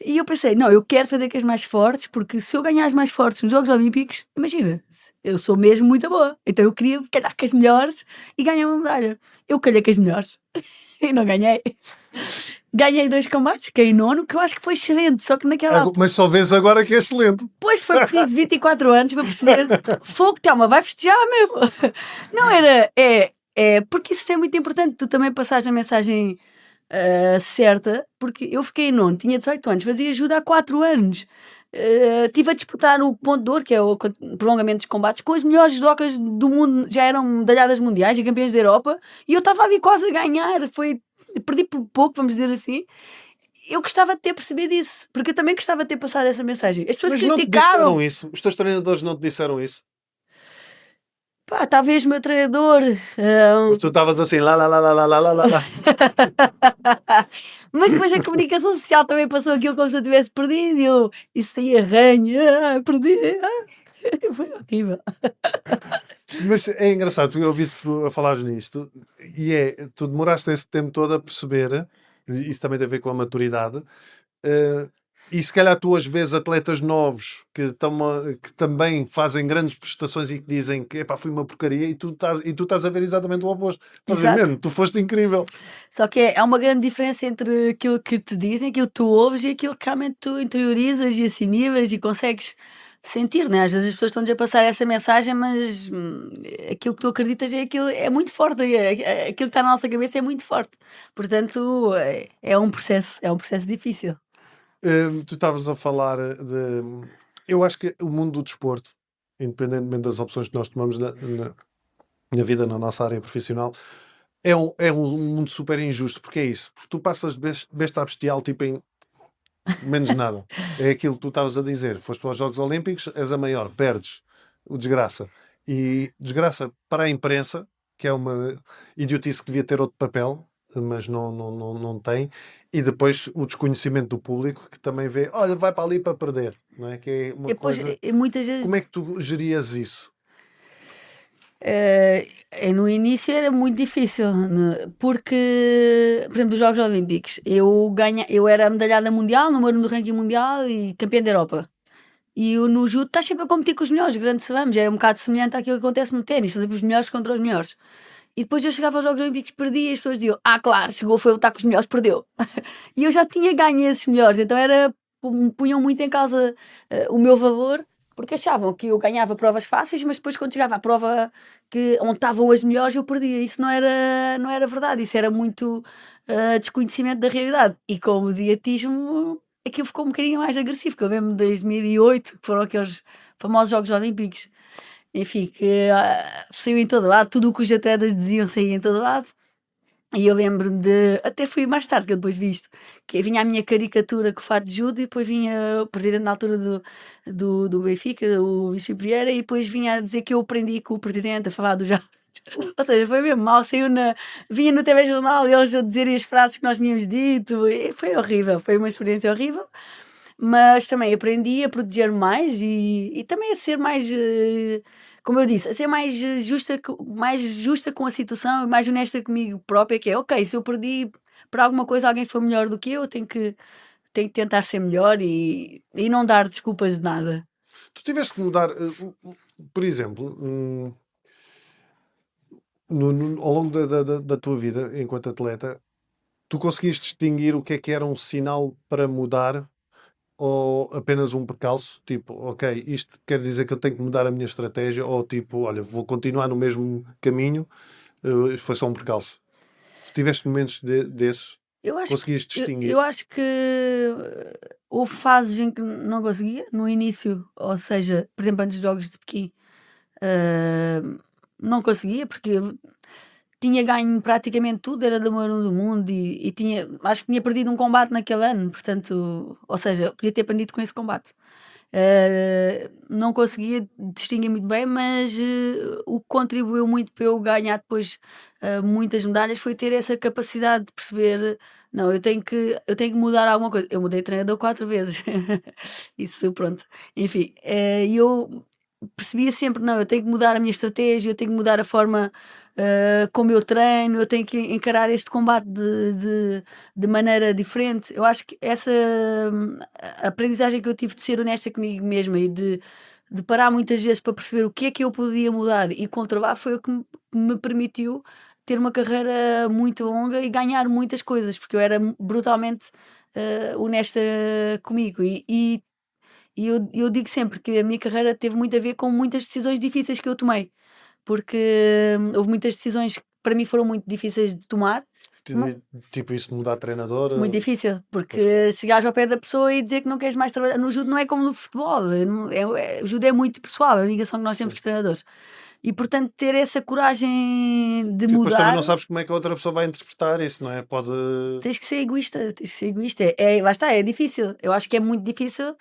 E eu pensei, não, eu quero fazer com as mais fortes, porque se eu ganhar as mais fortes nos Jogos Olímpicos, imagina, eu sou mesmo muito boa. Então eu queria calhar com as melhores e ganhar uma medalha. Eu calhei com as melhores e não ganhei. Ganhei 2 combates, caí nono, que eu acho que foi excelente, só que naquela altura. Mas só vês agora que é excelente. Depois foi preciso 24 anos para perceber. Fogo, Telma, vai festejar mesmo. Não era. Porque isso é muito importante, tu também passares a mensagem certa, porque eu fiquei em nono, tinha 18 anos, fazia judo há 4 anos. Estive a disputar o ponto de ouro, que é o prolongamento dos combates, com as melhores judocas do mundo, já eram medalhadas mundiais e campeãs da Europa, e eu estava ali quase a ganhar. Perdi por pouco, vamos dizer assim. Eu gostava de ter percebido isso, porque eu também gostava de ter passado essa mensagem. As pessoas Mas não te criticaram. disseram isso? Os teus treinadores não te disseram isso? Pá, talvez o meu treinador. Mas tu estavas assim, lá. Mas depois a comunicação social também passou aquilo como se eu tivesse perdido. Isso aí arranha, perdi. Foi horrível. Mas é engraçado, eu ouvi-te a falar nisto, e tu demoraste esse tempo todo a perceber, isso também tem a ver com a maturidade, E se calhar tu às vezes atletas novos que também fazem grandes prestações e que dizem que epá, fui uma porcaria e tu estás a ver exatamente o oposto. Estás a ver Exato. mesmo, tu foste incrível. Só que é uma grande diferença entre aquilo que te dizem, aquilo que tu ouves e aquilo que realmente tu interiorizas e assimilas e consegues sentir, né? Às vezes as pessoas estão-nos a passar essa mensagem, mas aquilo que tu acreditas é muito forte, aquilo que está na nossa cabeça é muito forte. Portanto, é um processo difícil. Tu estavas a falar Eu acho que o mundo do desporto, independentemente das opções que nós tomamos na vida, na nossa área profissional, é um mundo super injusto, porque é isso. Porque tu passas de besta a bestial tipo em menos nada. É aquilo que tu estavas a dizer. Foste para os Jogos Olímpicos, és a maior, perdes. O desgraça. E desgraça para a imprensa, que é uma idiotice que devia ter outro papel, mas não tem. E depois o desconhecimento do público, que também vê, olha, vai para ali para perder. Não é? Que é uma Depois, coisa... muitas vezes. Como é que tu gerias isso? No início era muito difícil, né? Porque, por exemplo, os Jogos Olímpicos, eu era medalhada mundial, número 1 do ranking mundial e campeã da Europa. E no judo estás sempre a competir com os melhores, grandes salamos, é um bocado semelhante àquilo que acontece no ténis, são sempre os melhores contra os melhores. E depois eu chegava aos Jogos Olímpicos, perdia e as pessoas diziam, claro, chegou, foi lutar com os melhores, perdeu. E eu já tinha ganho esses melhores, então punham muito em causa o meu valor, porque achavam que eu ganhava provas fáceis, mas depois quando chegava à prova onde estavam as melhores eu perdia. Isso não era verdade, isso era muito desconhecimento da realidade. E com o mediatismo aquilo ficou um bocadinho mais agressivo, que eu lembro de 2008, que foram aqueles famosos Jogos Olímpicos, enfim, que saiu em todo lado, tudo o que os atletas diziam saía em todo lado. E eu lembro-me até fui mais tarde que eu depois vi isto, que vinha a minha caricatura com o fato de judo e depois vinha o presidente na altura do Benfica, o Luís Filipe Vieira, e depois vinha a dizer que eu aprendi com o presidente a falar do jogos. Ou seja, foi mesmo mal, vinha no TV Jornal eles a dizerem as frases que nós tínhamos dito, e foi horrível, foi uma experiência horrível, mas também aprendi a proteger mais e também a ser mais, como eu disse, a ser mais justa com a situação e mais honesta comigo própria, que é, ok, se eu perdi por alguma coisa, alguém foi melhor do que eu, tenho que tentar ser melhor e não dar desculpas de nada. Tu tiveste que mudar, por exemplo, ao longo da tua vida enquanto atleta, tu conseguiste distinguir o que era um sinal para mudar ou apenas um percalço? Tipo, ok, isto quer dizer que eu tenho que mudar a minha estratégia, ou tipo, olha, vou continuar no mesmo caminho, foi só um percalço. Se tiveste momentos desses, conseguiste distinguir? Eu acho que houve fases em que não conseguia, no início, ou seja, por exemplo, antes dos Jogos de Pequim, não conseguia, porque eu tinha ganho praticamente tudo, era número 1 do mundo e acho que tinha perdido um combate naquele ano, portanto, ou seja, podia ter aprendido com esse combate. Não conseguia distinguir muito bem, mas o que contribuiu muito para eu ganhar depois muitas medalhas foi ter essa capacidade de perceber, não, eu tenho que mudar alguma coisa. Eu mudei de treinador 4 vezes, isso pronto, enfim, eu percebia sempre, não, eu tenho que mudar a minha estratégia, eu tenho que mudar a forma como eu treino, eu tenho que encarar este combate de maneira diferente. Eu acho que essa aprendizagem que eu tive de ser honesta comigo mesma e de parar muitas vezes para perceber o que é que eu podia mudar e controlar foi o que me permitiu ter uma carreira muito longa e ganhar muitas coisas, porque eu era brutalmente honesta comigo e eu digo sempre que a minha carreira teve muito a ver com muitas decisões difíceis que eu tomei, porque houve muitas decisões que para mim foram muito difíceis de tomar. Tipo isso de mudar de treinador? Muito difícil, porque chegares ao pé da pessoa e dizer que não queres mais trabalhar no judo não é como no futebol, o judo é muito pessoal, a ligação que nós temos com os treinadores. E portanto ter essa coragem de depois mudar. Também não sabes como é que a outra pessoa vai interpretar isso, não é? Tens que ser egoísta, lá está, é difícil, eu acho que é muito difícil,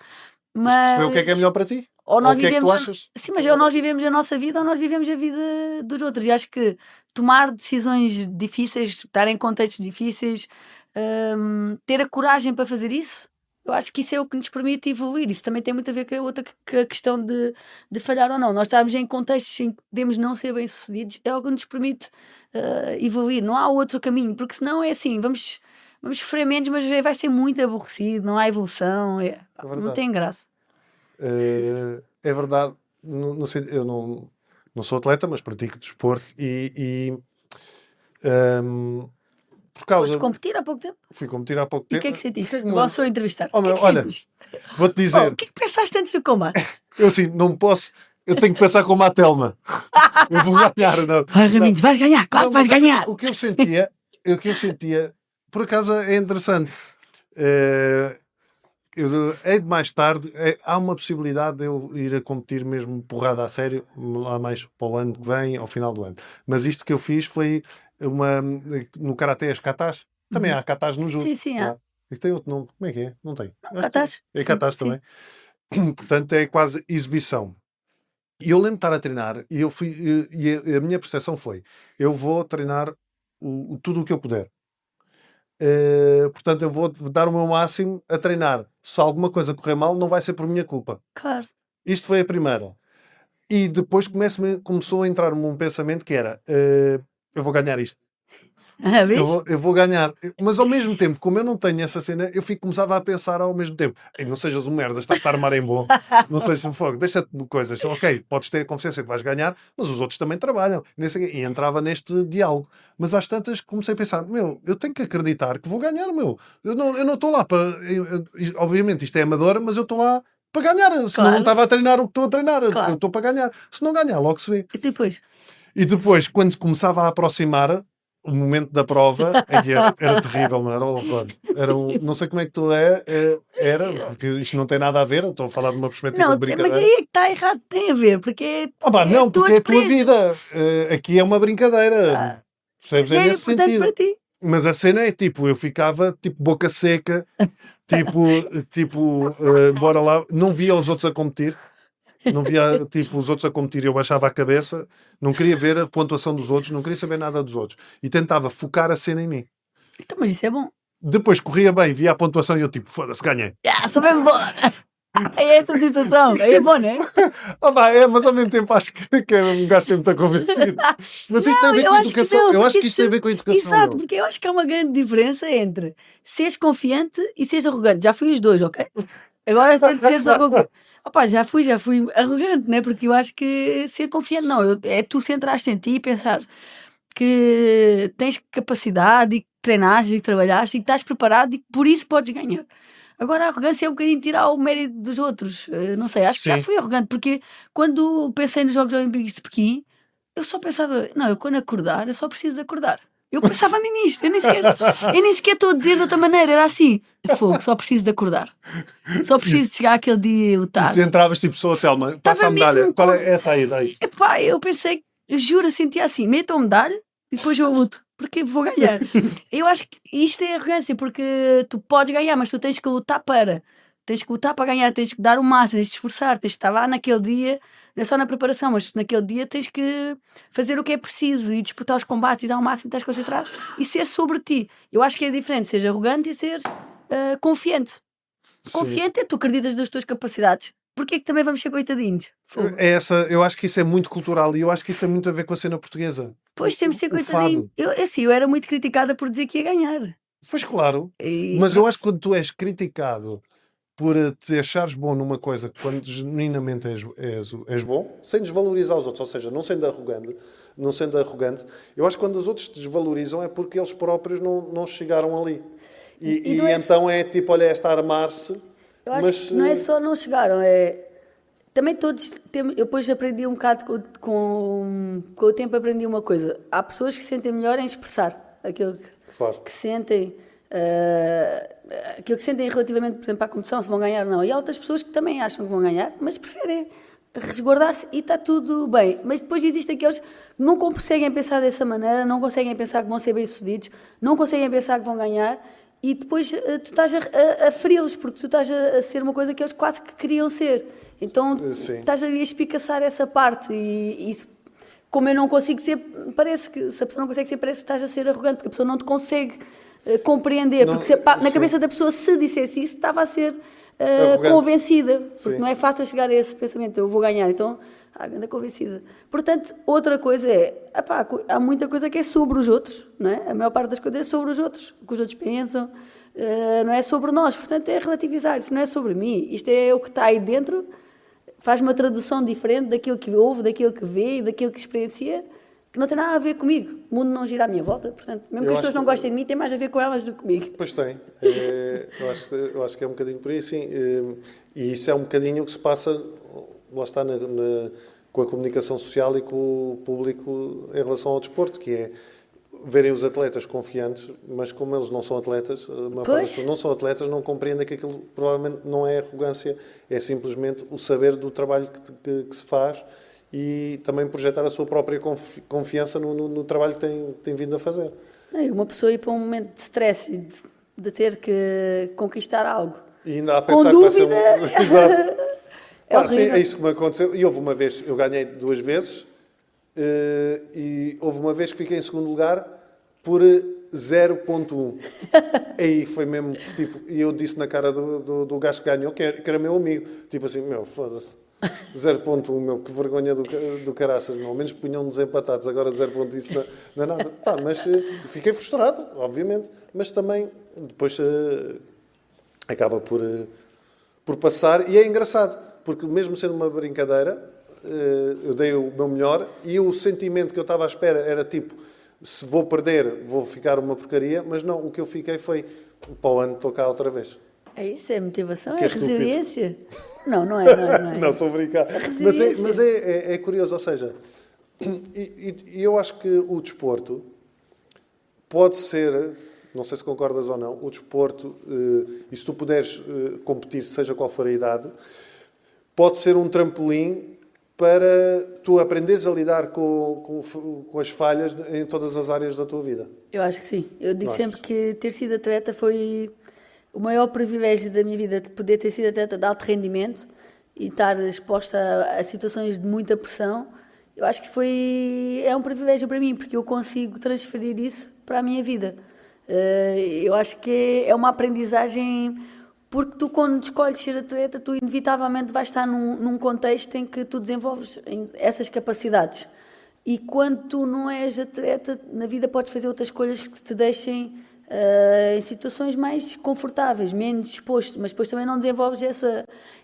mas perceber o que é melhor para ti? ou nós o que é que tu achas? Sim, mas ou nós vivemos a nossa vida ou nós vivemos a vida dos outros. E acho que tomar decisões difíceis, estar em contextos difíceis, ter a coragem para fazer isso, eu acho que isso é o que nos permite evoluir. Isso também tem muito a ver com a questão de falhar ou não. Nós estarmos em contextos em que podemos não ser bem-sucedidos é o que nos permite evoluir. Não há outro caminho, porque senão é assim, vamos vamos sofrer menos, mas vai ser muito aborrecido, não há evolução, não verdade. tem graça. É verdade, eu não sou atleta, mas pratico desporto por causa... Foste competir há pouco tempo? Fui competir há pouco E o tempo. que é que sentiste? me- Igual sou a entrevistar. Oh, O que é que olha, sentiste? Vou-te Oh, dizer, o que é que pensaste antes do combate? eu assim, não posso... Eu tenho que pensar como a Telma. Eu vou ganhar, não. Vai, Raminhos, vais ganhar, claro que vais Mas ganhar. o que eu sentia, por acaso é interessante. Hei de mais tarde, há uma possibilidade de eu ir a competir mesmo porrada a sério, lá mais para o ano que vem, ao final do ano. Mas isto que eu fiz foi no Karatê, as katas. Também há katas no judo. Sim, sim, há. E tem outro nome. Como é que é? Não tem. Acho que katas. tem. É Sim, katas sim. também. Portanto, é quase exibição. E eu lembro de estar a treinar e a minha percepção foi: eu vou treinar tudo o que eu puder. Portanto, eu vou dar o meu máximo a treinar. Se alguma coisa correr mal, não vai ser por minha culpa. Claro. Isto foi a primeira. E depois começou a entrar-me um pensamento que era: eu vou ganhar isto. Vês? Eu vou ganhar. Mas ao mesmo tempo, como eu não tenho essa cena, começava a pensar ao mesmo tempo: ei, não sejas um merda, estás a armar em bom, não sejas um fogo, deixa-te de coisas. Ok, podes ter a consciência que vais ganhar, mas os outros também trabalham. E entrava neste diálogo. Mas às tantas comecei a pensar: eu tenho que acreditar que vou ganhar, Eu não estou lá para. Obviamente isto é amadora, mas eu estou lá para ganhar. Senão Claro. não estava a treinar o que estou a treinar. Claro. Eu estou para ganhar. Se não ganhar, logo se vê. E depois? Quando começava a aproximar o momento da prova, era terrível, não era horror. Não sei como é que tu era, porque isto não tem nada a ver, eu estou a falar de uma perspectiva Não, de mas brincadeira. aí é que está errado, tem a ver, porque Não, porque é a tua experiência. vida. Aqui é uma brincadeira. Percebes? Já É era nesse importante sentido. para ti. Mas a cena é tipo, eu ficava tipo boca seca, bora lá, não via os outros a competir. Não via tipo os outros a competir, eu baixava a cabeça, não queria ver a pontuação dos outros, não queria saber nada dos outros e tentava focar a cena em mim. Então, mas isso é bom. Depois corria bem, via a pontuação e eu tipo, foda-se, ganhei. Sou mesmo bom. É essa a sensação. É bom, não é? Mas ao mesmo tempo acho que é um gajo sempre está convencido. Mas isto tem a ver com a educação. Eu acho que isto tem a ver com a educação. Exato, porque eu acho que há uma grande diferença entre seres confiante e seres arrogante. Já fui os dois, ok? Agora tento seres arrogante. Opa, já fui arrogante, né? Porque eu acho que ser confiante não, é tu centraste em ti e pensar que tens capacidade e que treinaste e que trabalhaste e que estás preparado e que por isso podes ganhar. Agora a arrogância é um bocadinho tirar o mérito dos outros. Não sei, acho que já fui arrogante, porque quando pensei nos Jogos Olímpicos de Pequim, eu só pensava, eu quando acordar, eu só preciso de acordar. Eu pensava nisto, eu nem sequer estou a dizer de outra maneira, era assim, fogo, só preciso de acordar. Só preciso de chegar aquele dia e lutar. Tu entravas tipo, sou a Telma, passa a medalha. Qual é essa aí? Daí? Epá, eu pensei, eu juro, eu sentia assim, meto a medalha e depois eu luto, porque vou ganhar. Eu acho que isto é arrogância, porque tu podes ganhar, mas tu tens que lutar para ganhar, tens que dar o máximo, tens de esforçar, tens de estar lá naquele dia, não é só na preparação, mas naquele dia tens que fazer o que é preciso e disputar os combates e dar o máximo, estás concentrado e ser sobre ti. Eu acho que é diferente seres arrogante e seres confiante. Confiante é tu acreditas nas tuas capacidades. Porquê que também vamos ser coitadinhos? Eu acho que isso é muito cultural e eu acho que isso tem muito a ver com a cena portuguesa. Pois temos de ser coitadinhos. Eu era muito criticada por dizer que ia ganhar. Pois claro, mas eu acho que quando tu és criticado por te achares bom numa coisa quando genuinamente és bom, sem desvalorizar os outros, ou seja, não sendo arrogante, eu acho que quando os outros te desvalorizam é porque eles próprios não chegaram ali. E então é tipo, olha, esta a armar-se. Eu acho que não é só não chegaram, também todos temos. Eu depois aprendi um bocado com o tempo, aprendi uma coisa. Há pessoas que sentem melhor em expressar aquilo que sentem. Aquilo que sentem relativamente, por exemplo, à competição, se vão ganhar ou não. E há outras pessoas que também acham que vão ganhar, mas preferem resguardar-se e está tudo bem. Mas depois existem aqueles que não conseguem pensar dessa maneira, não conseguem pensar que vão ser bem-sucedidos, não conseguem pensar que vão ganhar e depois tu estás a feri-los, porque tu estás a ser uma coisa que eles quase que queriam ser. Então estás a espicaçar essa parte e como eu não consigo ser, parece que se a pessoa não consegue ser, parece que estás a ser arrogante, porque a pessoa não te consegue compreender, porque na cabeça da pessoa, se dissesse isso, estava a ser convencida, porque não é fácil chegar a esse pensamento, eu vou ganhar. Então anda convencida. Portanto, outra coisa é, há muita coisa que é sobre os outros, não é? A maior parte das coisas é sobre os outros, o que os outros pensam, não é sobre nós. Portanto, é relativizar, isso não é sobre mim, isto é o que está aí dentro, faz uma tradução diferente daquilo que ouve, daquilo que vê e daquilo que experiencia, que não tem nada a ver comigo. O mundo não gira à minha volta, portanto, mesmo que as pessoas não gostem de mim, tem mais a ver com elas do que comigo. Pois tem. Eu acho que é um bocadinho por aí, sim. E isso é um bocadinho o que se passa, lá está, com a comunicação social e com o público em relação ao desporto, que é verem os atletas confiantes, mas como eles não são atletas, não são atletas, não compreendem que aquilo provavelmente não é arrogância, é simplesmente o saber do trabalho que se faz e também projetar a sua própria confiança no trabalho que tem vindo a fazer. Uma pessoa ir para um momento de stress e de ter que conquistar algo. E ainda a pensar com dúvida, que vai ser exato. Sim, horrível. é isso que me aconteceu. E houve uma vez, eu ganhei 2 vezes, e houve uma vez que fiquei em segundo lugar por 0.1. Aí foi mesmo, tipo, e eu disse na cara do gajo que ganhou, que era meu amigo, tipo assim, foda-se. 0.1, que vergonha do caraças, ao menos punham-nos empatados, agora 0.1 isso não é nada. Mas fiquei frustrado, obviamente, mas também depois acaba por passar, e é engraçado, porque mesmo sendo uma brincadeira, eu dei o meu melhor, e o sentimento que eu estava à espera era tipo, se vou perder, vou ficar uma porcaria, mas não, o que eu fiquei foi, para o ano estou cá outra vez. É isso, é motivação, Que é estúpido. resiliência. Não é. Não, estou a brincar. Mas é curioso, ou seja, e eu acho que o desporto pode ser, não sei se concordas ou não, o desporto, e se tu puderes competir, seja qual for a idade, pode ser um trampolim para tu aprenderes a lidar com as falhas em todas as áreas da tua vida. Eu acho que sim. Eu digo sempre que ter sido atleta foi o maior privilégio da minha vida, de poder ter sido atleta de alto rendimento e estar exposta a situações de muita pressão. Eu acho que é um privilégio para mim, porque eu consigo transferir isso para a minha vida. Eu acho que é uma aprendizagem, porque tu, quando escolhes ser atleta, tu inevitavelmente vais estar num contexto em que tu desenvolves essas capacidades. E quando tu não és atleta, na vida podes fazer outras escolhas que te deixem em situações mais confortáveis, menos exposto, mas depois também não desenvolves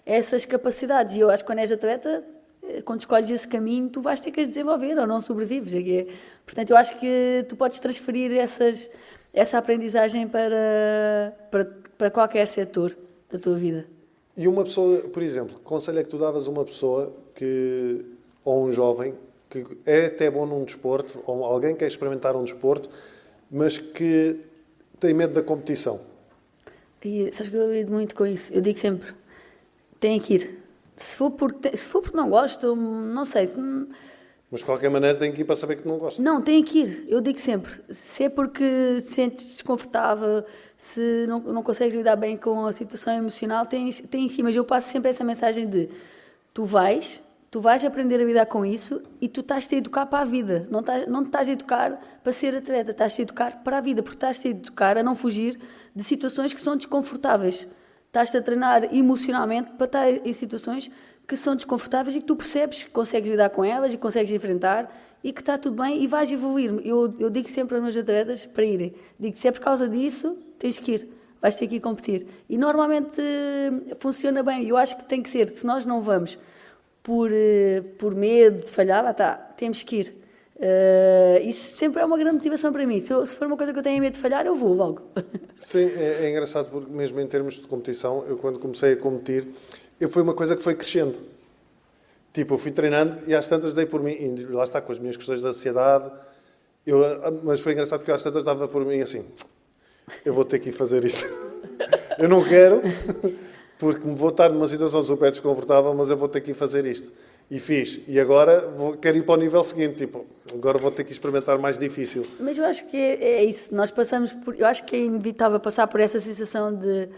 essas capacidades. E eu acho que quando és atleta, quando escolhes esse caminho, tu vais ter que as desenvolver ou não sobrevives. Portanto, eu acho que tu podes transferir essa aprendizagem para qualquer setor da tua vida. E uma pessoa, por exemplo, que conselho é que tu davas a uma pessoa ou um jovem que é até bom num desporto, ou alguém que quer experimentar um desporto, mas que tem medo da competição? E sabes que eu lido muito com isso. Eu digo sempre, tem que ir. Se for porque não gosto, não sei. Mas de qualquer maneira tem que ir para saber que não gosta. Não, tem que ir. Eu digo sempre. Se é porque te sentes desconfortável, se não consegues lidar bem com a situação emocional, tens que ir. Mas eu passo sempre essa mensagem de tu vais aprender a lidar com isso e tu estás-te a educar para a vida. Não te estás a educar para ser atleta, estás-te a educar para a vida, porque estás-te a educar a não fugir de situações que são desconfortáveis. Estás-te a treinar emocionalmente para estar em situações que são desconfortáveis e que tu percebes que consegues lidar com elas e consegues enfrentar e que está tudo bem e vais evoluir. Eu digo sempre aos meus atletas para irem. Digo que se é por causa disso, tens que ir. Vais ter que ir competir. E normalmente funciona bem. Eu acho que tem que ser. Se nós não vamos por medo de falhar, lá está, temos que ir. Isso sempre é uma grande motivação para mim. Se for uma coisa que eu tenho medo de falhar, eu vou logo. Sim, é engraçado porque mesmo em termos de competição, eu quando comecei a competir, foi uma coisa que foi crescendo. Tipo, eu fui treinando e às tantas dei por mim, e lá está, com as minhas questões de ansiedade, mas foi engraçado porque às tantas dava por mim assim, eu vou ter que ir fazer isto. Eu não quero, porque me vou estar numa situação super desconfortável, mas eu vou ter que ir fazer isto. E fiz. E agora quero ir para o nível seguinte, tipo, agora vou ter que experimentar mais difícil. Mas eu acho que é isso. Nós passamos eu acho que é inevitável passar por essa sensação de...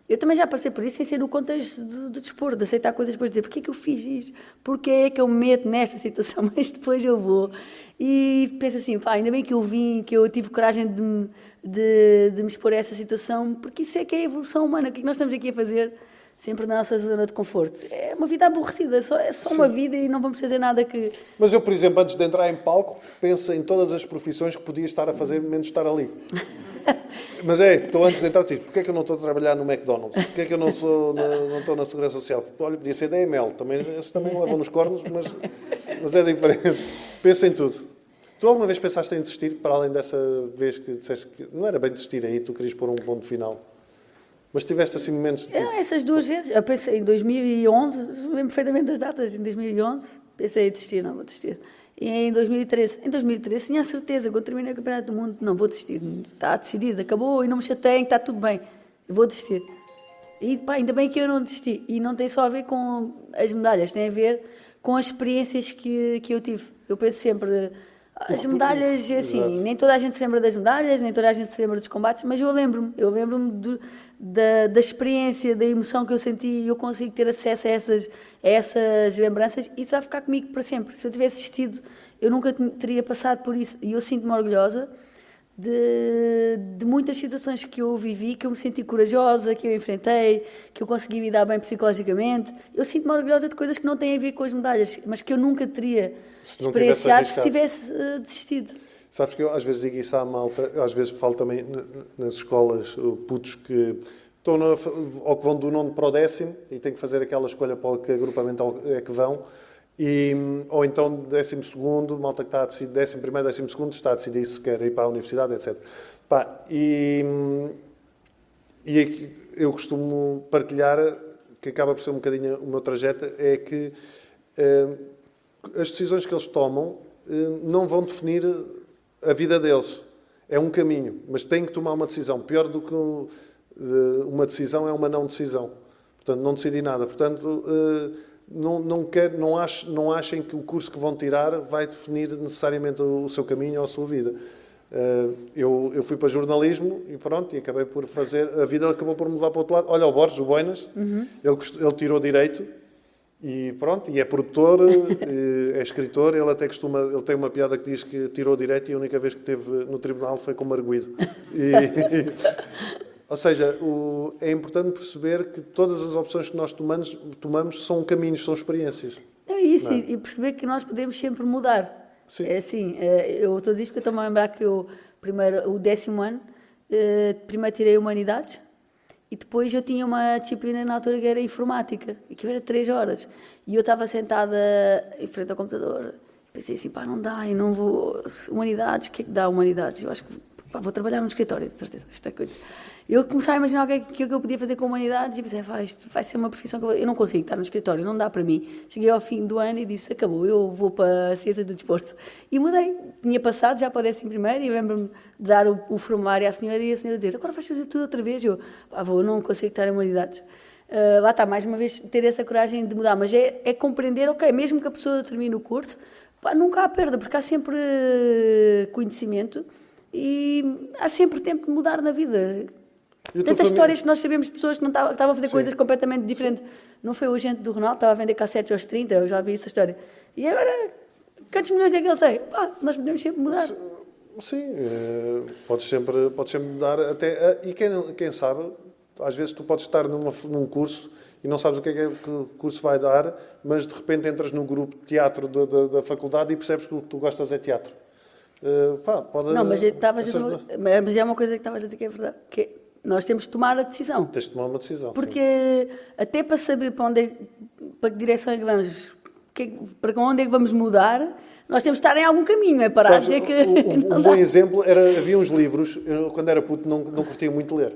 Eu também já passei por isso, sem ser no contexto do desporto, de aceitar coisas depois de dizer porquê é que eu fiz isto? Porquê é que eu me meto nesta situação? Mas depois eu vou. E penso assim, ainda bem que eu vim, que eu tive coragem de me expor a essa situação, porque isso é que é a evolução humana. O que é que nós estamos aqui a fazer sempre na nossa zona de conforto. É uma vida aborrecida, é só uma vida e não vamos fazer nada que... Mas eu, por exemplo, antes de entrar em palco, penso em todas as profissões que podia estar a fazer, menos estar ali. Mas estou antes de entrar, digo, porquê é que eu não estou a trabalhar no McDonald's? Porquê é que eu não estou na Segurança Social? Olha, podia ser da EML, esses também levam nos cornos, mas é diferente. Pensa em tudo. Tu alguma vez pensaste em desistir, para além dessa vez que disseste que não era bem desistir aí, tu querias pôr um ponto final? Mas tiveste assim momentos de... Essas duas vezes, eu pensei em 2011, lembro perfeitamente das datas, em 2011, pensei em desistir, não vou desistir. E em 2013 tinha a certeza, quando terminei o Campeonato do Mundo, não vou desistir, está decidido, acabou e não me chateiem, está tudo bem, eu vou desistir. E pá, ainda bem que eu não desisti. E não tem só a ver com as medalhas, tem a ver com as experiências que eu tive. Eu penso sempre, as medalhas, assim, nem toda a gente se lembra das medalhas, nem toda a gente se lembra dos combates, mas eu lembro-me da experiência, da emoção que eu senti e eu consigo ter acesso a essas lembranças e isso vai ficar comigo para sempre. Se eu tivesse assistido, eu nunca teria passado por isso e eu sinto-me orgulhosa de muitas situações que eu vivi, que eu me senti corajosa, que eu enfrentei, que eu consegui lidar bem psicologicamente. Eu sinto-me orgulhosa de coisas que não têm a ver com as medalhas, mas que eu nunca teria experienciado se tivesse desistido. Sabes que eu às vezes digo isso à malta, às vezes falo também nas escolas, putos que estão ou que vão do 9º para o 10º e têm que fazer aquela escolha para que agrupamento é que vão, ou então 12º, malta que está a decidir, 11º, 12º, está a decidir se quer ir para a universidade, etc. E eu costumo partilhar, que acaba por ser um bocadinho o meu trajeto, é que as decisões que eles tomam não vão definir a vida deles. É um caminho, mas têm que tomar uma decisão. Pior do que uma decisão é uma não decisão. Portanto, não decidi nada. Portanto, não achem que o curso que vão tirar vai definir necessariamente o seu caminho ou a sua vida. Eu fui para jornalismo e pronto, e acabei por fazer... A vida acabou por me levar para o outro lado. Olha o Borges, o Boinas, ele tirou Direito. E pronto, e é produtor, é escritor, ele tem uma piada que diz que tirou Direito e a única vez que esteve no tribunal foi como arguido. Ou seja, é importante perceber que todas as opções que nós tomamos são caminhos, são experiências. É isso, e perceber que nós podemos sempre mudar. Sim. É assim, eu estou a dizer porque eu estou a lembrar que o 10º ano, primeiro tirei Humanidades, e depois eu tinha uma disciplina na altura que era Informática, e que era 3 horas. E eu estava sentada em frente ao computador, pensei assim, não dá, eu não vou... Humanidades, o que é que dá Humanidades? Eu acho que vou trabalhar num escritório, de certeza, esta coisa. Eu comecei a imaginar o que é que eu podia fazer com Humanidades e pensei, isto vai ser uma profissão que eu não consigo estar no escritório, não dá para mim. Cheguei ao fim do ano e disse, acabou, eu vou para Ciências do Desporto. E mudei. Tinha passado já para o 11º e lembro-me de dar o formulário à senhora e a senhora dizer, agora vais fazer tudo outra vez? Eu não consigo estar em Humanidades. Lá está, mais uma vez, ter essa coragem de mudar, mas é compreender, ok, mesmo que a pessoa termine o curso, nunca há perda, porque há sempre conhecimento e há sempre tempo de mudar na vida. Tantas histórias que nós sabemos de pessoas que não estavam a fazer coisas completamente diferentes. Não foi o agente do Ronaldo, estava a vender cassetes aos 30, eu já vi essa história. E agora, quantos milhões é que ele tem? Nós podemos sempre mudar. Sim, podes sempre mudar. E quem sabe, às vezes tu podes estar num curso e não sabes o que é que o curso vai dar, mas de repente entras no grupo de teatro da faculdade e percebes que o que tu gostas é teatro. Não, mas é uma coisa que estavas a dizer que é verdade, que nós temos de tomar a decisão. Tens de tomar uma decisão. Porque até para saber para que direção é que vamos, para onde é que vamos mudar, nós temos de estar em algum caminho, é parar de dizer que... Um bom exemplo havia uns livros, eu quando era puto não curtia muito ler.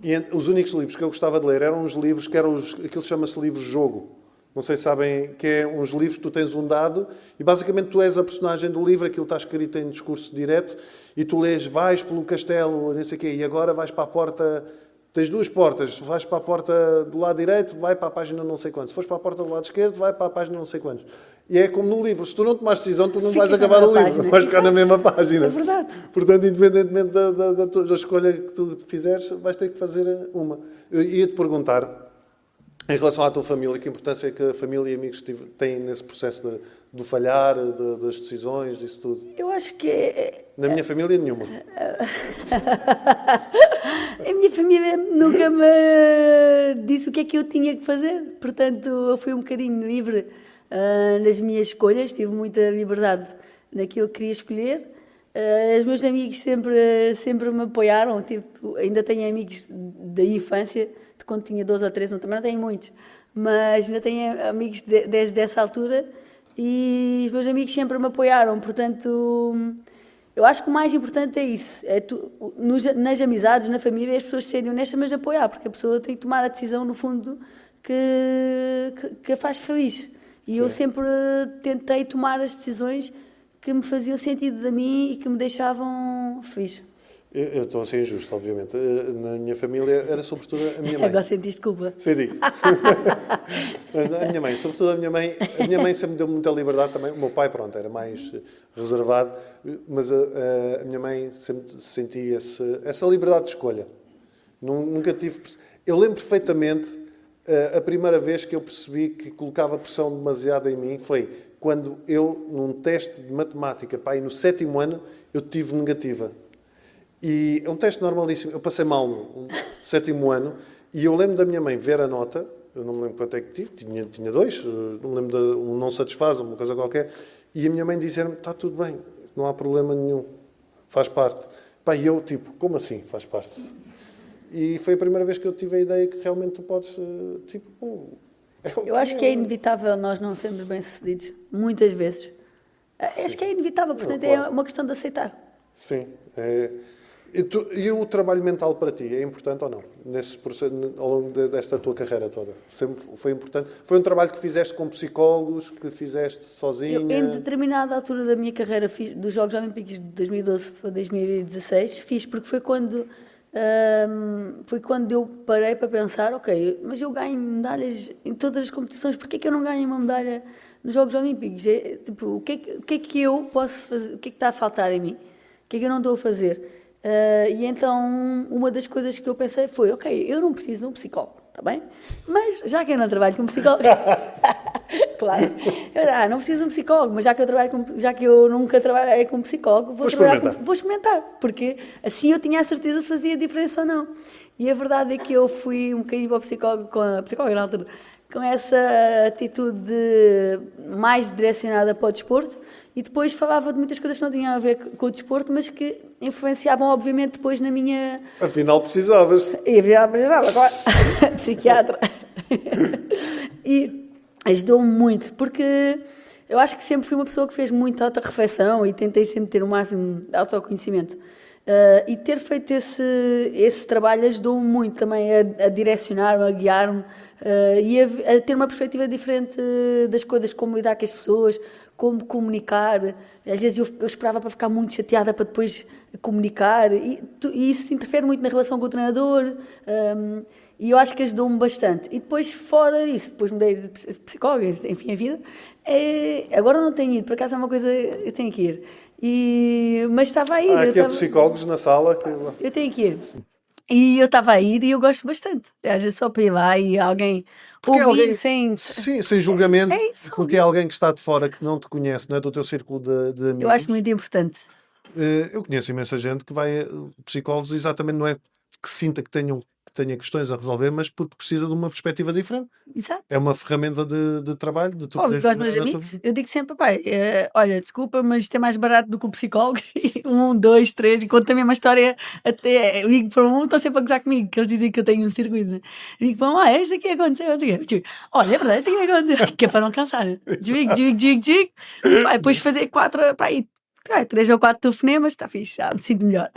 E os únicos livros que eu gostava de ler eram uns livros que eram aquilo chama-se livros-jogo. Não sei se sabem que é uns livros que tu tens um dado e basicamente tu és a personagem do livro, aquilo está escrito em discurso direto e tu lês, vais pelo castelo, não sei o quê, e agora vais para a porta, tens 2 portas, vais para a porta do lado direito, vai para a página não sei quantos. Se fores para a porta do lado esquerdo, vai para a página não sei quantos. E é como no livro, se tu não tomares decisão, tu não vais acabar o livro, vais ficar na mesma página. É verdade. Portanto, independentemente da escolha que tu fizeres, vais ter que fazer uma. Eu ia-te perguntar, em relação à tua família, que importância é que a família e amigos têm nesse processo Do falhar, das decisões, disso tudo? Eu acho que Na minha família, nenhuma. a minha família nunca me disse o que é que eu tinha que fazer, portanto eu fui um bocadinho livre nas minhas escolhas, tive muita liberdade naquilo que queria escolher. Os meus amigos sempre me apoiaram, tipo, ainda tenho amigos da infância, de quando tinha 12 ou 13, também não tenho muitos, mas ainda tenho amigos desde essa altura e os meus amigos sempre me apoiaram, portanto eu acho que o mais importante é isso, nas amizades, na família, as pessoas serem honestas, mas apoiar, porque a pessoa tem que tomar a decisão, no fundo, que a faz feliz. E eu sempre tentei tomar as decisões que me faziam sentido de mim e que me deixavam feliz. Eu estou a ser injusto, obviamente. Na minha família era sobretudo a minha mãe. Agora sentiste culpa. Senti. A minha mãe, sobretudo a minha mãe sempre me deu muita liberdade também. O meu pai, pronto, era mais reservado, mas a minha mãe sempre sentia essa liberdade de escolha. Nunca tive... Eu lembro perfeitamente a primeira vez que eu percebi que colocava pressão demasiada em mim foi quando eu, num teste de matemática, pá, e no 7º ano, eu tive negativa. E é um teste normalíssimo. Eu passei mal no 7º ano e eu lembro da minha mãe ver a nota, eu não me lembro quanto é que tive, tinha 2, não me lembro de um não satisfaz, uma coisa qualquer, e a minha mãe dizer-me, está tudo bem, não há problema nenhum, faz parte. Pá, e eu, tipo, como assim faz parte? E foi a primeira vez que eu tive a ideia que realmente tu podes, tipo... Eu acho que é inevitável nós não sermos bem-sucedidos, muitas vezes. Acho que é inevitável, portanto claro. É uma questão de aceitar. Sim. E o trabalho mental para ti é importante ou não? Ao longo desta tua carreira toda? Sempre foi importante? Foi um trabalho que fizeste com psicólogos, que fizeste sozinha? Eu, em determinada altura da minha carreira, dos Jogos Olímpicos de 2012 para 2016, fiz porque foi quando eu parei para pensar, ok, mas eu ganho medalhas em todas as competições, porquê é que eu não ganho uma medalha nos Jogos Olímpicos? Tipo, o que é que eu posso fazer? O que é que está a faltar em mim? O que é que eu não estou a fazer? E então, uma das coisas que eu pensei foi, ok, eu não preciso de um psicólogo, está bem? Mas, já que eu não trabalho com psicólogo... Claro. Não preciso de um psicólogo, mas já que eu nunca trabalhei com psicólogo, vou experimentar, porque assim eu tinha a certeza se fazia diferença ou não. E a verdade é que eu fui um bocadinho para o psicólogo, com a psicóloga na altura, com essa atitude mais direcionada para o desporto, e depois falava de muitas coisas que não tinham a ver com o desporto, mas que influenciavam, obviamente, depois na minha... Afinal, precisavas. E afinal precisava, claro. Psiquiatra. E ajudou-me muito, porque eu acho que sempre fui uma pessoa que fez muita autorreflexão e tentei sempre ter o máximo de autoconhecimento. E ter feito esse trabalho ajudou-me muito também a direcionar-me, a guiar-me e a ter uma perspectiva diferente das coisas, como lidar com as pessoas, como comunicar. Às vezes eu esperava para ficar muito chateada para depois comunicar e isso interfere muito na relação com o treinador. E eu acho que ajudou-me bastante. E depois, fora isso, depois mudei de psicóloga, enfim, a vida. Agora não tenho ido, por acaso é uma coisa, eu tenho que ir. Mas estava a ir. Há aqui psicólogos na sala. Eu tenho que ir. E eu estava a ir e eu gosto bastante. Às vezes só para ir lá e alguém ouvir sem... Sim, sem julgamento. É isso. Porque é alguém que está de fora, que não te conhece, não é do teu círculo de amigos. Eu acho muito importante. Eu conheço imensa gente que vai psicólogos exatamente não é que sinta que tenha questões a resolver, mas porque precisa de uma perspectiva diferente. Exato. É uma ferramenta de trabalho, de tu poderes... Aos meus amigos, eu digo sempre, pai, olha, desculpa, mas isto é mais barato do que o psicólogo. 1, 2, 3, e conto também uma história, até ligo para estão sempre a gozar comigo, que eles dizem que eu tenho um circuito. Né? Ligo para isto aqui aconteceu, olha, é verdade, isto aqui aconteceu, que é para não cansar. Desligo. Depois fazer 3 ou 4 telefonemas, está fixe, já me sinto melhor.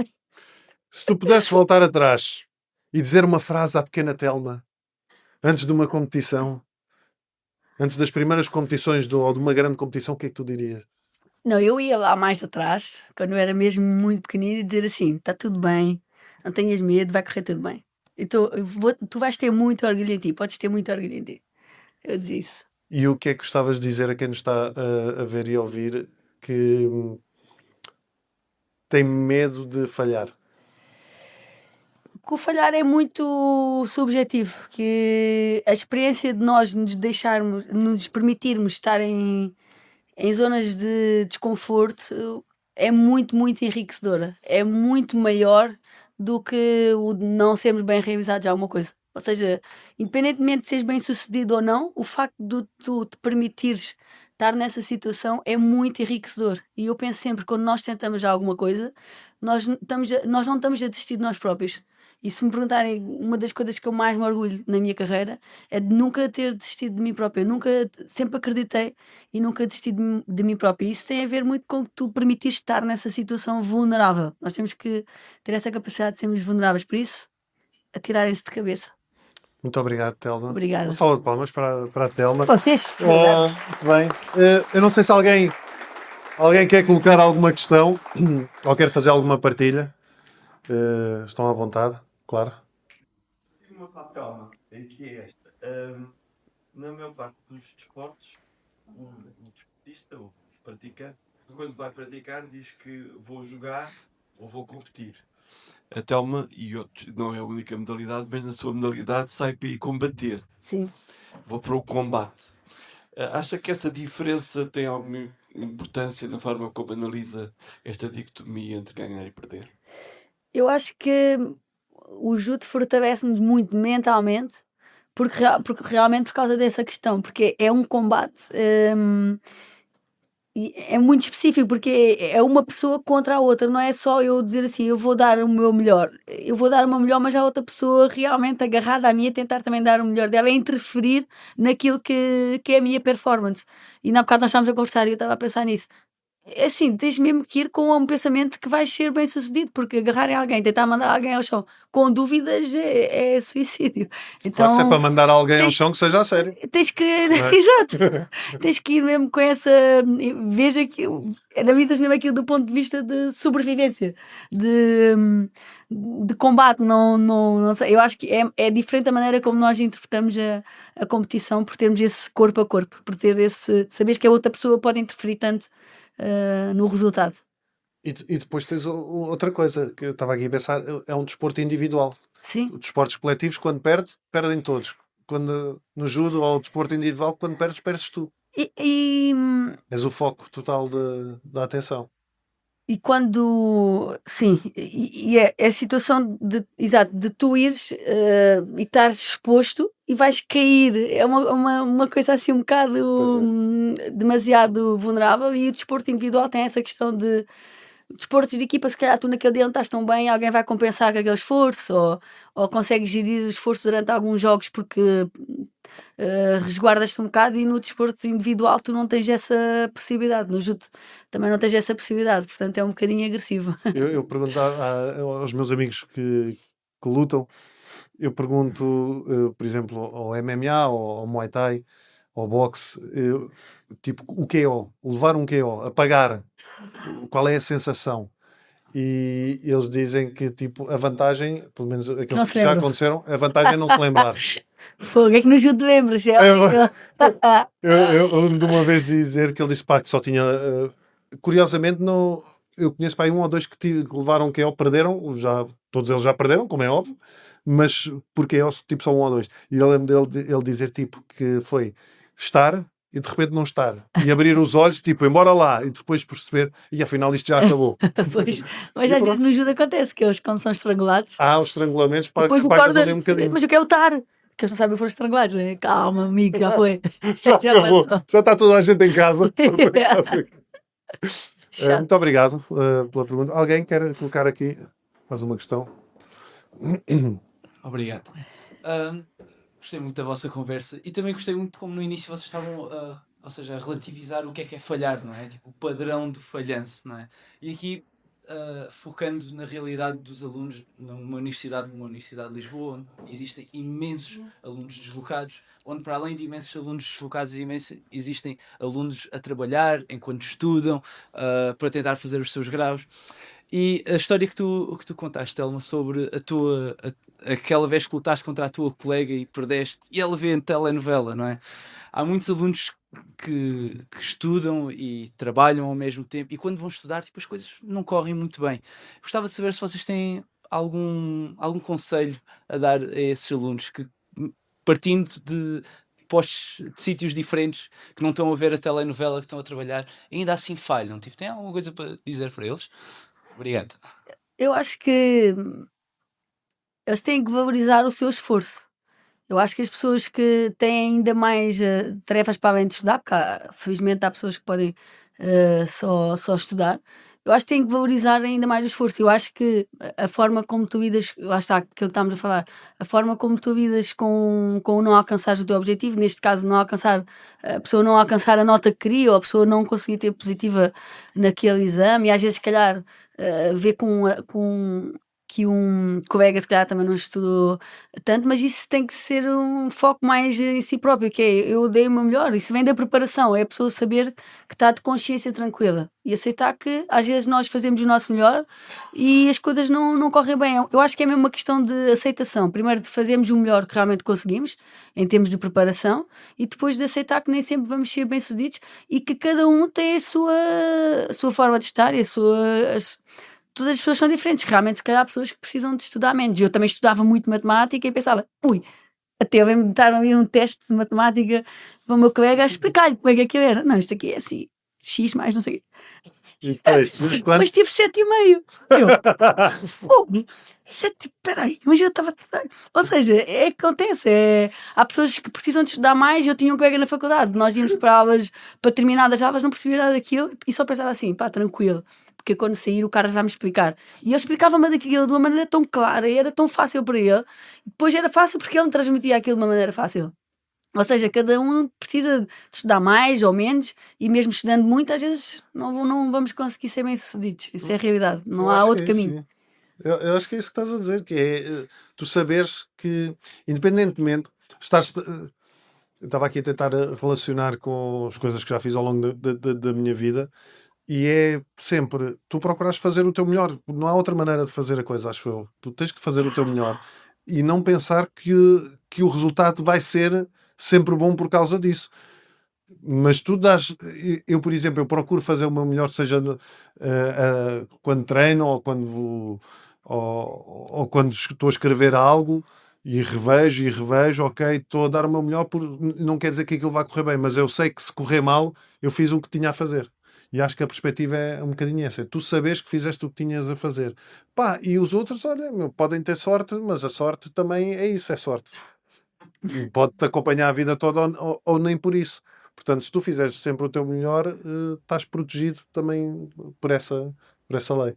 Se tu pudesses voltar atrás e dizer uma frase à pequena Telma antes de uma competição, antes das primeiras competições ou de uma grande competição, o que é que tu dirias? Não, eu ia lá mais atrás, quando eu era mesmo muito pequenina, e dizer assim, está tudo bem, não tenhas medo, vai correr tudo bem. Tu vais ter muito orgulho em ti, podes ter muito orgulho em ti. Eu disse isso. E o que é que gostavas de dizer a quem nos está a ver e a ouvir que tem medo de falhar? Que o falhar é muito subjetivo, que a experiência de nós nos permitirmos estar em em zonas de desconforto é muito, muito enriquecedora. É muito maior do que o de não sermos bem realizados em alguma coisa. Ou seja, independentemente de seres bem sucedido ou não, o facto de tu te permitires estar nessa situação é muito enriquecedor. E eu penso sempre, quando nós tentamos já alguma coisa, nós não estamos a desistir de nós próprios. E se me perguntarem, uma das coisas que eu mais me orgulho na minha carreira é de nunca ter desistido de mim própria. Eu nunca, sempre acreditei e nunca desisti de mim própria. E isso tem a ver muito com que tu permitires estar nessa situação vulnerável. Nós temos que ter essa capacidade de sermos vulneráveis. Por isso, atirarem-se de cabeça. Muito obrigado, Telma. Obrigada. Uma salva de palmas para a Telma. Vocês? Muito bem. Eu não sei se alguém quer colocar alguma questão ou quer fazer alguma partilha. Estão à vontade, claro. Tenho uma calma, que é esta. Na maior parte dos desportos, o desportista, o praticante, quando vai praticar, diz que vou jogar ou vou competir. A Telma, e outros, não é a única modalidade, mas na sua modalidade sai para ir combater. Sim. Vou para o combate. Acha que essa diferença tem alguma importância na forma como analisa esta dicotomia entre ganhar e perder? Eu acho que o judo fortalece-nos muito mentalmente, porque realmente por causa dessa questão, porque é um combate e é muito específico, porque é uma pessoa contra a outra, não é só eu dizer assim, eu vou dar o meu melhor, eu vou dar o meu melhor, mas há outra pessoa realmente agarrada a mim a tentar também dar o melhor dela, a interferir naquilo que é a minha performance. E na bocado nós estávamos a conversar e eu estava a pensar nisso. É assim, tens mesmo que ir com um pensamento que vais ser bem sucedido, porque agarrar em alguém, tentar mandar alguém ao chão com dúvidas é suicídio. Claro, se é para Então mandar alguém ao tens, chão que seja a sério. tens que, Não é? exato, tens que ir mesmo com essa, veja que analisas mesmo aquilo do ponto de vista de sobrevivência, de combate, não sei. Eu acho que é diferente a maneira como nós interpretamos a competição, por termos esse corpo a corpo, por ter saberes que a outra pessoa pode interferir tanto no resultado. E depois tens outra coisa que eu estava aqui a pensar, é um desporto individual. Sim, Os desportos coletivos, quando perdem todos. Quando no judo ou o desporto individual, quando perdes tu. e És o foco total da atenção. quando, sim, e é a situação exato, de tu ires e estares exposto e vais cair, é uma coisa assim um bocado demasiado vulnerável, e o desporto individual tem essa questão de desportos de equipa, se calhar tu naquele dia não estás tão bem, alguém vai compensar com aquele esforço, ou consegues gerir o esforço durante alguns jogos porque resguardas-te um bocado, e no desporto individual tu não tens essa possibilidade, no judo também não tens essa possibilidade, portanto é um bocadinho agressivo. Eu pergunto aos meus amigos que lutam, eu pergunto, por exemplo, ao MMA, ou ao Muay Thai, ao boxe, tipo, o KO, levar um KO, apagar, qual é a sensação? E eles dizem que, tipo, a vantagem, pelo menos Não aqueles se que já lembram. aconteceram, a vantagem é não se lembrar. Fogo, é que no judo lembras, é horrível. Eu lembro de uma vez dizer que ele disse, pá, que só tinha... curiosamente, não, eu conheço, pá, um ou dois que levaram KO, perderam, todos eles já perderam, como é óbvio, mas porque é tipo só um ou dois. E eu lembro ele dizer, tipo, que foi estar e de repente não estar. E abrir os olhos, tipo, embora lá, e depois perceber, e afinal isto já acabou. Pois, mas às vezes no judo acontece que eles, quando são estrangulados, Há os estrangulamentos, depois o pagas corda, ali um bocadinho. mas eu quero lutar, que eles não sabem que foram estrangulados, né? Calma, amigo, já foi. Já acabou. passou. Já está toda a gente em casa. Só estou em casa. Chato. Muito obrigado pela pergunta. Alguém quer colocar aqui mais uma questão? Obrigado. Gostei muito da vossa conversa, e também gostei muito como no início vocês estavam ou seja, a relativizar o que é falhar, não é? Tipo, o padrão do falhanço, não é? E aqui, focando na realidade dos alunos numa universidade de Lisboa, onde existem imensos alunos deslocados, onde para além de imensos alunos deslocados, existem alunos a trabalhar enquanto estudam, para tentar fazer os seus graus. E a história que tu contaste, Telma, sobre aquela vez que lutaste contra a tua colega e perdeste, e ela vê em telenovela, não é? Há muitos alunos que estudam e trabalham ao mesmo tempo, e quando vão estudar, tipo, as coisas não correm muito bem. Gostava de saber se vocês têm algum conselho a dar a esses alunos que, partindo postos de sítios diferentes, que não estão a ver a telenovela que estão a trabalhar, ainda assim falham. Tipo, tem alguma coisa para dizer para eles? Obrigado. Eu acho que eles têm que valorizar o seu esforço. Eu acho que as pessoas que têm ainda mais tarefas para além de estudar, porque felizmente há pessoas que podem só estudar, eu acho que têm que valorizar ainda mais o esforço. Eu acho que a forma como tu lidas, lá está, aquilo que estávamos a falar, a forma como tu lidas com o não alcançar o teu objetivo, neste caso, a pessoa não alcançar a nota que queria, ou a pessoa não conseguir ter positiva naquele exame, e às vezes, se calhar, vê que um colega se calhar também não estudou tanto, mas isso tem que ser um foco mais em si próprio, que é eu dei o meu melhor, isso vem da preparação, é a pessoa saber que está de consciência tranquila e aceitar que às vezes nós fazemos o nosso melhor e as coisas não correm bem. Eu acho que é mesmo uma questão de aceitação, primeiro de fazermos o melhor que realmente conseguimos em termos de preparação e depois de aceitar que nem sempre vamos ser bem-sucedidos e que cada um tem a sua forma de estar e todas as pessoas são diferentes. Realmente, se calhar, há pessoas que precisam de estudar menos. Eu também estudava muito matemática e pensava, até eu me dar ali um teste de matemática para o meu colega a explicar-lhe como é que aquilo era. Não, isto aqui é assim, X mais não sei o quê. E depois, Mas tive 7,5. Eu, fogo, 7, peraí, mas eu estava. Ou seja, é que acontece. Há pessoas que precisam de estudar mais. Eu tinha um colega na faculdade, nós íamos para aulas, para terminadas aulas, não percebia nada daquilo e só pensava assim, pá, tranquilo. Porque quando sair o cara vai me explicar. E ele explicava-me daquilo de uma maneira tão clara e era tão fácil para ele. E depois era fácil porque ele me transmitia aquilo de uma maneira fácil. Ou seja, cada um precisa de estudar mais ou menos e mesmo estudando muito, às vezes não vamos conseguir ser bem-sucedidos. Isso é a realidade. Não eu há acho outro que é isso, caminho. sim. Eu acho que é isso que estás a dizer, que é tu saberes que, independentemente, eu estava aqui a tentar relacionar com as coisas que já fiz ao longo da minha vida. E é sempre, tu procuras fazer o teu melhor, não há outra maneira de fazer a coisa, acho eu. Tu tens que fazer o teu melhor e não pensar que o resultado vai ser sempre bom por causa disso. Mas tu eu, por exemplo, eu procuro fazer o meu melhor, seja quando treino ou ou quando estou a escrever algo e revejo, ok, estou a dar o meu melhor, não quer dizer que aquilo vai correr bem, mas eu sei que se correr mal, eu fiz o que tinha a fazer. E acho que a perspectiva é um bocadinho essa. Tu sabes que fizeste o que tinhas a fazer. Pá, e os outros, olha, podem ter sorte, mas a sorte também é isso, é sorte. Pode-te acompanhar a vida toda ou nem por isso. Portanto, se tu fizeres sempre o teu melhor, estás protegido também por essa lei.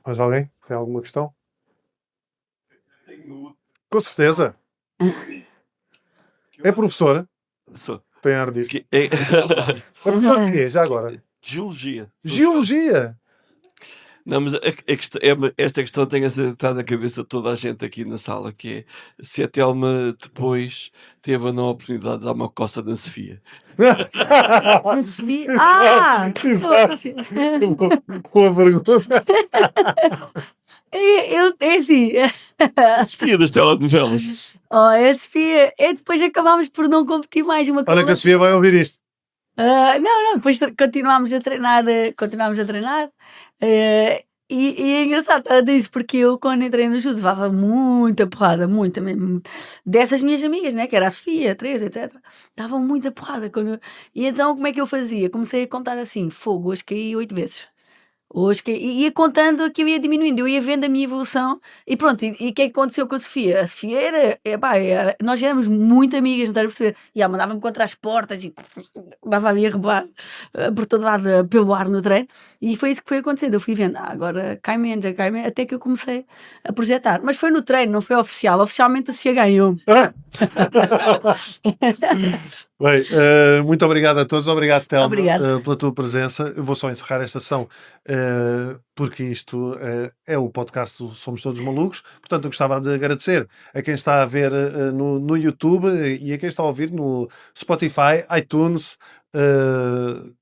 Mais alguém? Tem alguma questão? Tenho Com certeza. É professora? Sou. Tem ar disso. É É professor de quê, já agora? de geologia. Geologia! Não, mas esta questão tem acertado na cabeça de toda a gente aqui na sala, que é se a Telma depois teve a não oportunidade de dar uma coça na Sofia. A Sofia. Ah! Boa pergunta. É assim. A Sofia das telenovelas. A Sofia. Depois acabámos por não competir mais. Olha que a Sofia vai ouvir isto. Não, depois continuámos a treinar. E é engraçado estar a dizer isso, porque eu, quando entrei no judo, levava muita porrada, muita mesmo. Dessas minhas amigas, né? Que era a Sofia, a Teresa, etc. Davam muita porrada. E então, como é que eu fazia? Comecei a contar assim: fogo, hoje caí 8 vezes. E ia contando aquilo, ia diminuindo, eu ia vendo a minha evolução e pronto. E o que é que aconteceu com a Sofia? A Sofia nós éramos muito amigas, não estás a perceber? E ela mandava-me contra as portas e dava ali a rebolar por todo lado pelo ar no treino. E foi isso que foi acontecendo. Eu fui vendo, agora cai menos, até que eu comecei a projetar. Mas foi no treino, não foi oficial. Oficialmente a Sofia ganhou. Bem, muito obrigado a todos. Obrigado, Telma, Obrigada. pela tua presença. Eu vou só encerrar esta sessão porque isto é o podcast do Somos Todos Malucos. Portanto, eu gostava de agradecer a quem está a ver no YouTube e a quem está a ouvir no Spotify, iTunes,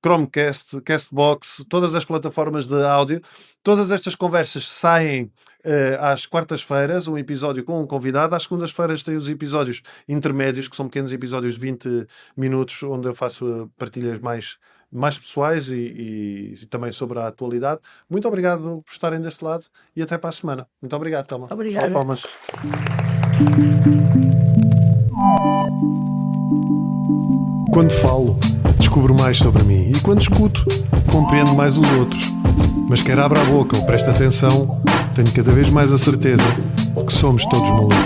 Chromecast, Castbox, todas as plataformas de áudio. Todas estas conversas saem às quartas-feiras, um episódio com um convidado. Às segundas-feiras tem os episódios intermédios, que são pequenos episódios de 20 minutos, onde eu faço partilhas mais pessoais e também sobre a atualidade. Muito obrigado por estarem desse lado e até para a semana. Muito obrigado, Telma. Obrigada. Só palmas. Quando falo, descubro mais sobre mim. E quando escuto, compreendo mais os outros. Mas quer abra a boca ou preste atenção, tenho cada vez mais a certeza que somos todos malucos.